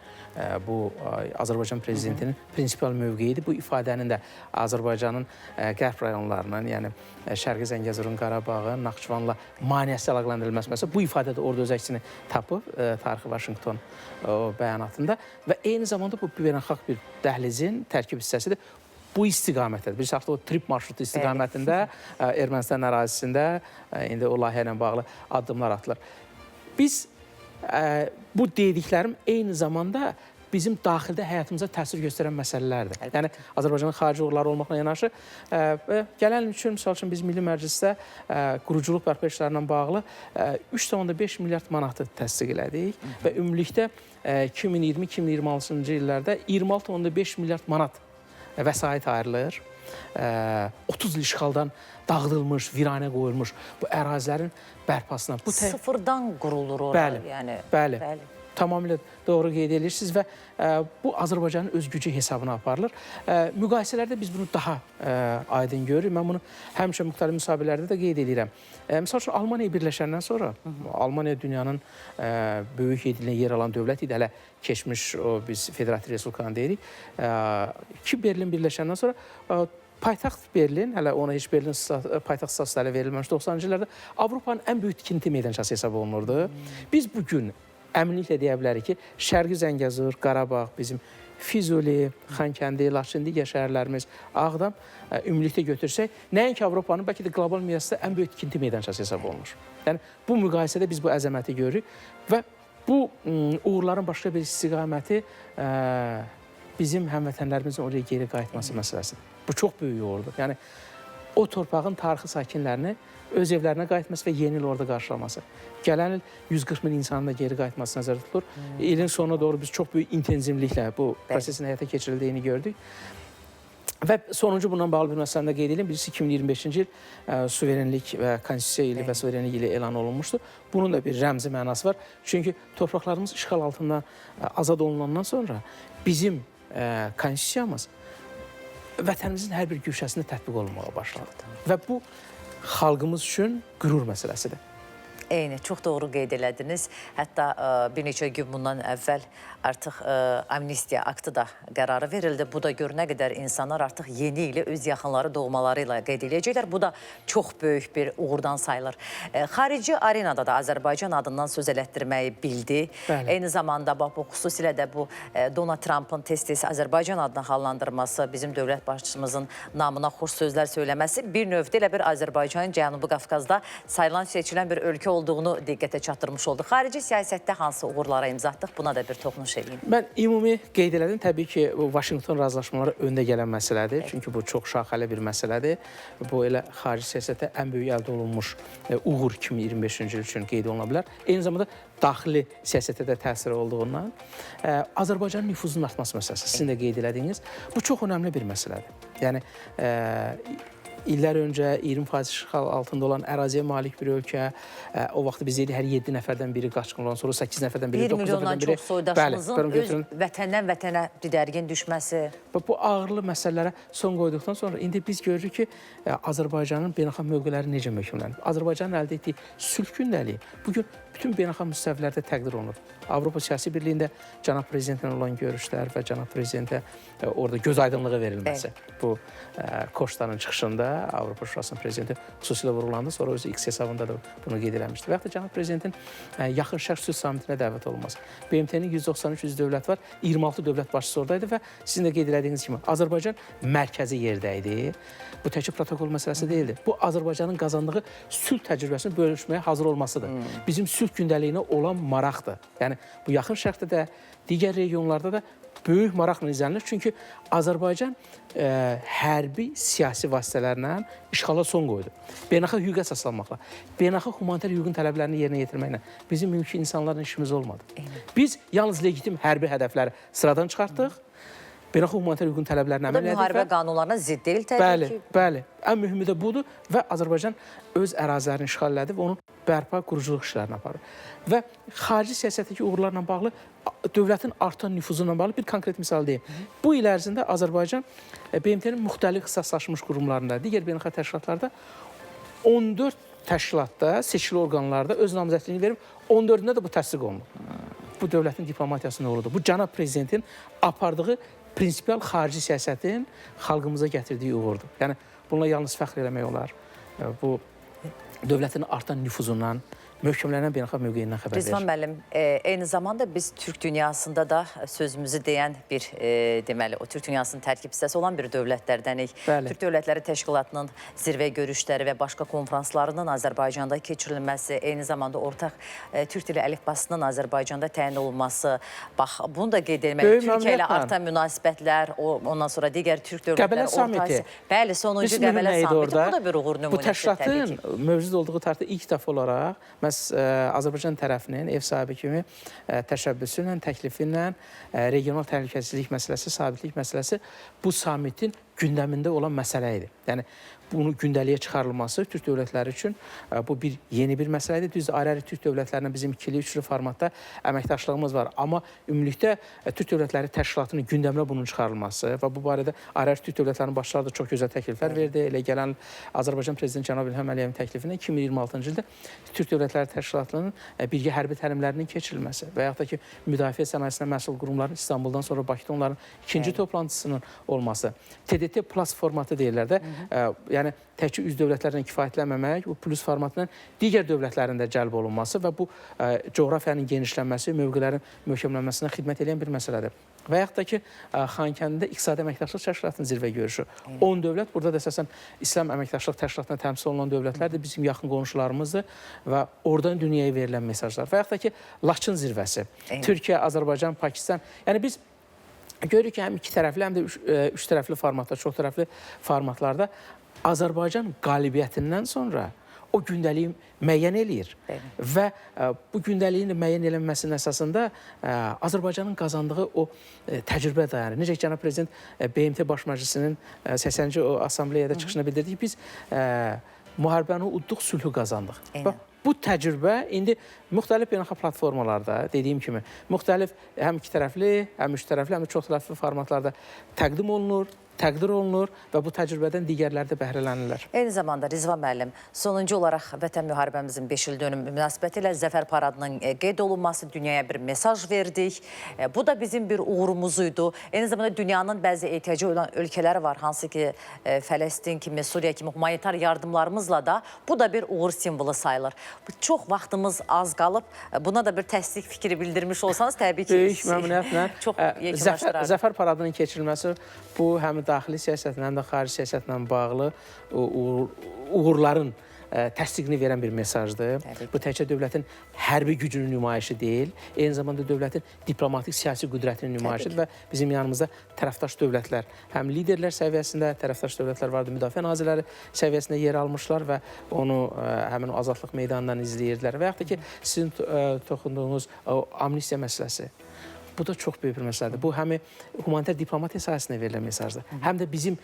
bu Azərbaycan prezidentinin prinsipial mövqeyidir. Bu ifadənin də Azərbaycanın qərb rayonlarının, yəni Şərqi Zəngəzurun, Qarabağın, Naxçıvanla maneəsiz əlaqələndirilməsi məsələsi bu ifadə də orada öz əksini tapıb tarixi Vaşinqton bəyanatında və eyni zamanda bu beynəlxalq bir dəhlizin tərkib hissəsidir. Bu istiqamətdədir. Bir saatda o trip marşrutu istiqamətində Ermənistan ərazisində indi o layihə ilə bağlı addımlar atılır. Biz bu dediklərim eyni zamanda bizim daxildə həyatımıza təsir göstərən məsələlərdir. Yəni, Azərbaycanın xarici uğurları olmaqla yanaşı, gələn il üçün, misal üçün, biz Milli Məclisdə quruculuq bərpa işlərlə bağlı 3,5 milyard manatı təsdiq elədik və ümumilikdə 2020-2026-cı illərdə 26,5 milyard manat vəsait ayrılır. 30 il işğaldan dağıdılmış, viranə qoyulmuş bu ərazilərin bərpasına. Sıfırdan qurulur orada. Bəli. Tamamilə doğru qeyd edirsiniz və bu Azərbaycanın öz gücü hesabına aparılır. Müqayisələrdə biz bunu daha aydın görürük. Mən bunu həmişə müxtəlif müsabiqələrdə də qeyd edirəm. Misal üçün, Almaniya birləşəndən sonra, Almaniya dünyanın böyük yediliyinə yer alan dövlət idi, hələ keçmiş biz Federativ Respublikanı deyirik. İki Berlin birləşəndən sonra paytaxt Berlin, hələ ona heç Berlin paytaxt statusları verilməmiş 90-cı illərdə Avropanın ən böyük tikinti meydançası hesab olunurdu. Biz bugün əminliklə deyə bilərik ki, Şərqi Zəngəzur, Qarabağ, bizim Füzuli, Xankəndi, Laçın, digər şəhərlərimiz, Ağdam ümumilikdə götürsək, nəinki Avropanın, bəlkə də qlobal miqyasda ən böyük tikinti meydançası hesab olunur. Yəni, bu müqayisədə biz bu əzəməti görürük və bu uğurların başqa bir istiqaməti bizim həmvətənlərimizin oraya geri qayıtması məsələsidir. Bu çox böyük uğurdur. Yəni, o torpağın tarixi sakinlərini öz evlərinə qayıtması və yeni il orada qarşılaması. Gələn il 140 min insanın da geri qayıtması nəzərdə tutulur. İlin sonuna doğru biz çox böyük intensivliklə bu prosesin həyata keçirildiyini gördük. Və sonuncu bundan bağlı bir məsələni də qeyd edelim. Birisi 2025-ci il suverenlik və konstitusiya ili və suverenlik ili elan olunmuşdur. Bunun da bir rəmzi mənası var. Çünki torpaqlarımız işğal altından azad olunandan sonra bizim konstitusiyamız vətənimizin hər bir güşəsində tətbiq olunmağa başladı. Və bu xalqımız üçün qürur məsələsidir. Eyni, çox doğru qeyd elədiniz. Hətta bir neçə gün bundan əvvəl artıq amnistiya aktı da qərarı verildi. Bu da gör nə qədər insanlar artıq yeni ili öz yaxınları doğmaları ilə qeyd edəcəklər. Bu da çox böyük bir uğurdan sayılır. Xarici arenada da Azərbaycan adından söz elətdirməyi bildi. Eyni zamanda bu xüsusilə də bu Donald Trump'ın tez-tez Azərbaycan adına xallandırması, bizim dövlət başçımızın namına xoş sözlər söyləməsi bir növdə elə bir Azərbaycanın Cənubi Qafqazda sayılan seçilən bir ölkə olduğunu diqqətə çatdırmış oldu. Xarici siyasətdə hansı uğurlara imza atdıq? Buna da bir toxunuş edeyim. Mən ümumi qeyd elədim. Təbii ki, Vaşinqton razılaşmaları öndə gələn məsələdir. Çünki bu çox şaxəli bir məsələdir. Bu elə xarici siyasətdə ən böyük əldə olunmuş uğur 2025-ci il üçün qeyd oluna bilər. Eyni zamanda daxili siyasətə də təsiri olduğundan Azərbaycanın nüfuzunun artması məsələsi, sizin də qeyd elədiyiniz, bu çox önəmli bir məsələdir. Yəni, İllər öncə 20% işğal altında olan əraziyə malik bir ölkə, o vaxt biz dedik, hər 7 nəfərdən biri qaçqın olan, sonra 8 nəfərdən biri, 9 nəfərdən biri. 1 milyondan çox soydaşımızın öz vətəndən vətənə didərgin düşməsi. Bu ağırlı məsələlərə son qoyduqdan sonra indi biz görürük ki, Azərbaycanın beynəlxalq mövqeləri necə möhkəmlənib. Azərbaycanın əldə etdiyi sülh gündəliyi bugün bütün beynəlxalq müstəvilərdə təqdir olunur. Avropa Siyasi Birliyində cənab prezidentlə olan görüşlər və cənab prezidentə orada göz aydınlığı verilməsi. Bu Koştanın çıxışında Avropa Şurasının prezidenti xüsusilə vurulanda, sonra özü X hesabında da bunu qeyd eləmişdi. Və yaxud da cənab prezidentin Yaxın Şərq sülh samitinə dəvət olunması. BMT-nin 193 üzv dövlət var, 26 dövlət başçısı oradaydı və sizin də qeyd elədiyiniz kimi Azərbaycan mərkəzi yerdə idi. Bu təkcə protokol məsələsi deyildi. Bu Azərbaycanın qazandığı sülh təcrübəsini bölüşməyə hazır olmasıdır. Bizim sülh gündəliyinə olan maraqdır. Yəni, bu Yaxın Şərqdə də, digər regionlarda da böyük maraqla izlənilir. Çünki Azərbaycan hərbi siyasi vasitələrlə işğala son qoydu. Beynəlxalq hüquqa əsaslanmaqla, beynəlxalq humanitar hüququn tələblərini yerinə yetirməklə bizim mümkün insanlarla işimiz olmadı. Biz yalnız legitim hərbi hədəfləri sıradan çıxartdıq. beynəlxalq humanitar hüququn tələblərinə Bu da əməl edir. müharibə qanunlarına zidd deyil təbii Bəli, ki. bəli. Ən mühümü də budur və Azərbaycan öz ərazilərini işğal edib, onun bərpa, quruculuq işlərini aparır. Və xarici siyasətdəki uğurlarla bağlı, dövlətin artan nüfuzu ilə bağlı bir konkret misal deyim. Bu il ərzində Azərbaycan BMT-nin müxtəlif ixtisaslaşmış qurumlarında, digər beynəlxalq təşkilatlarda 14 təşkilatda, seçili orqanlarda öz namizədliyini verib, 14-ündə də bu təsdiq olunub. Bu dövlətin diplomatiyasının uğurudur. Bu cənab prezidentin apardığı prinsipial xarici siyasətin xalqımıza gətirdiyi uğurdur. Yəni, bununla yalnız fəxr eləmək olar. Bu dövlətin artan nüfuzundan, möhkəmlənən beynəlxalq mövqeyindən xəbər verir. Rizvan müəllim, eyni zamanda biz Türk dünyasında da sözümüzü deyən bir, deməli, o Türk dünyasının tərkib hissəsi olan bir dövlətlərdənik. Türk Dövlətləri Təşkilatının zirvə görüşləri və başqa konferanslarının Azərbaycanda keçirilməsi, eyni zamanda ortaq Türk dili əlifbasının Azərbaycanda təyin olunması, bax, bunu da qeyd etmək, Türkiyə ilə artan münasibətlər, ondan sonra digər Türk dövlətləri ortası. Bəli, sonuncu Qəbələ samiti, bu da bir uğur nümunəsi təbii ki. Bu təşkilatın mövcud olduğu tarixdə ilk dəfə olaraq Azərbaycan tərəfinin ev sahibi kimi təşəbbüsü ilə, təklifi ilə regional təhlükəsizlik məsələsi, sabitlik məsələsi bu samitin gündəmində olan məsələ idi. Yəni, bunu gündəliyə çıxarılması Türk dövlətləri üçün bu yeni bir məsələ idi. Düzdür, ayrı-ayrı Türk dövlətlərinin bizim ikili, üçlü formatda əməkdaşlığımız var. Amma ümumilikdə Türk Dövlətləri Təşkilatının gündəminə bunun çıxarılması və bu barədə ayrı-ayrı Türk dövlətlərinin başçıları da çox gözəl təkliflər verdi. Elə gələn Azərbaycan Prezidenti cənab İlham Əliyevin təklifindən 2026-cı ildə Türk Dövlətləri Təşkilatının birgə hərbi təlimlərinin keçirilməsi və yaxud da ki, müdafiə sənayesinə məsul qurumların İstanbuldan sonra Bakıda onların ikinci toplantısının olması. TDT plus formatı deyirlər də, yəni təkcə üz dövlətlərlə kifayətlənməmək, bu plus formatının digər dövlətlərin də cəlb olunması və bu coğrafiyanın genişlənməsi, mövqələrin möhkəmlənməsinə xidmət edən bir məsələdir. Və yaxud da ki, Xankəndidə İqtisadi Əməkdaşlıq Təşkilatının zirvə görüşü. 10 dövlət, burada da əsasən İslam Əməkdaşlıq Təşkilatına təmsil olunan dövlətlərdir, bizim yaxın qonşularımızdır və oradan dünyaya verilən mesajlar. Və yaxud da ki, Laçın zirvəsi, Türkiyə, Azərbaycan, Pakistan. Yəni biz görürük ki, həm iki tərəfli, həm də üç tərəfli formatda, çox tərəfli formatlarda Azərbaycan qalibiyyətindən sonra o gündəliyi müəyyən eləyir. Və bu gündəliyin müəyyən edilməsinin əsasında Azərbaycanın qazandığı o təcrübə dayanır. Necə ki, cənab prezident BMT Baş Məclisinin 80-ci assambleyada çıxışına bildirdi ki, biz müharibəni udduq, sülhü qazandıq. Bu təcrübə indi müxtəlif beynəlxalq platformalarda, dediyim kimi, müxtəlif həm iki tərəfli, həm üç tərəfli, həm də çox tərəfli formatlarda təqdim olunur, təqdir olunur və bu təcrübədən digərləri də bəhrələnirlər. Eyni zamanda Rizvan müəllim, sonuncu olaraq Vətən müharibəmizin 5 il dönümü münasibəti ilə Zəfər Paradının qeyd olunması, dünyaya bir mesaj verdik. Bu da bizim bir uğurumuzuydu. Eyni zamanda dünyanın bəzi ehtiyacı olan ölkələri var, hansı ki Fələstin kimi, Suriya kimi humanitar yardımlarımızla da bu da bir uğur simvolu sayılır. Çox vaxtımız az qalıb. Buna da bir təsdiq fikri bildirmiş olsanız təbii ki böyük məmnuniyyətlə çox yekunlaşdırardı. Zəfər Paradının keçirilməsi bu həm daxili siyasətlə, həm də xarici siyasətlə bağlı uğurların təsdiqini verən bir mesajdır. Bu təkcə dövlətin hərbi gücünün nümayişi deyil, eyni zamanda dövlətin diplomatik siyasi qüdrətinin nümayişidir və bizim yanımızda tərəfdaş dövlətlər, həm liderlər səviyyəsində tərəfdaş dövlətlər vardı, müdafiə nazirləri səviyyəsində yer almışlar və onu həmin o azadlıq meydanından izləyirdilər və yaxud da ki, sizin toxunduğunuz amnistiya məsələsi. Bu da çox böyük bir məsələdir. Bu, həm humanitar diplomatiya sahəsində verilən mesajdır, həm də bizim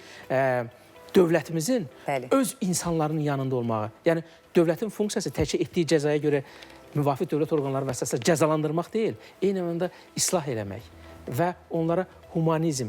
dövlətimizin öz insanlarının yanında olmağı. Yəni, dövlətin funksiyası təkcə etdiyi cəzaya görə müvafiq dövlət orqanları vəsasələ cəzalandırmaq deyil, eyni zamanda islah eləmək və onlara humanizm,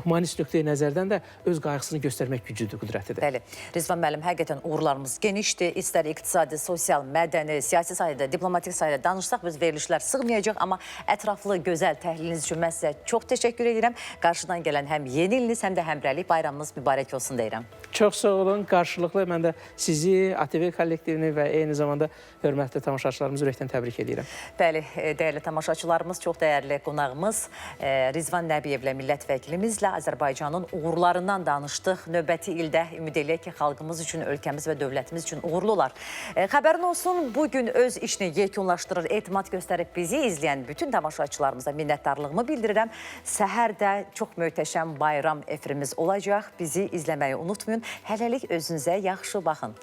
humanist nöqteyi nəzərdən də öz qayğısını göstərmək gücüdür, qüdrətidir. Bəli, Rizvan müəllim, həqiqətən uğurlarımız genişdir. İstər iqtisadi, sosial, mədəni, siyasi sayədə, diplomatik sayədə danışsaq, biz verilişlər sığmayacaq, amma ətraflı, gözəl təhliliniz üçün mən sizə çox təşəkkür edirəm. Qarşıdan gələn həm yeni iliniz, həm də həmrəylik bayramınız mübarək olsun deyirəm. Çox sağ olun, qarşılıqlı mən də sizi, ATV kollektivini və eyni zamanda hörmətli tamaşaçılarımızı ürəkdən təbrik edirəm. Bəli, dəyərli tamaşaçılarımız, çox dəyərli qonağımız Rizvan Nəbiyevlə millət vəkilimizlə Azərbaycanın uğurlarından danışdıq. Növbəti ildə ümid eləyək ki, xalqımız üçün, ölkəmiz və dövlətimiz üçün uğurlu olar. Xəbərin olsun, bugün öz işini yekunlaşdırır, etimad göstərib bizi izləyən bütün tamaşaçılarımıza minnətdarlığımı bildirirəm. Səhər də çox möhtəşəm bayram efirimiz olacaq. Bizi izləməyi unutmayın. Hələlik özünüzə yaxşı baxın.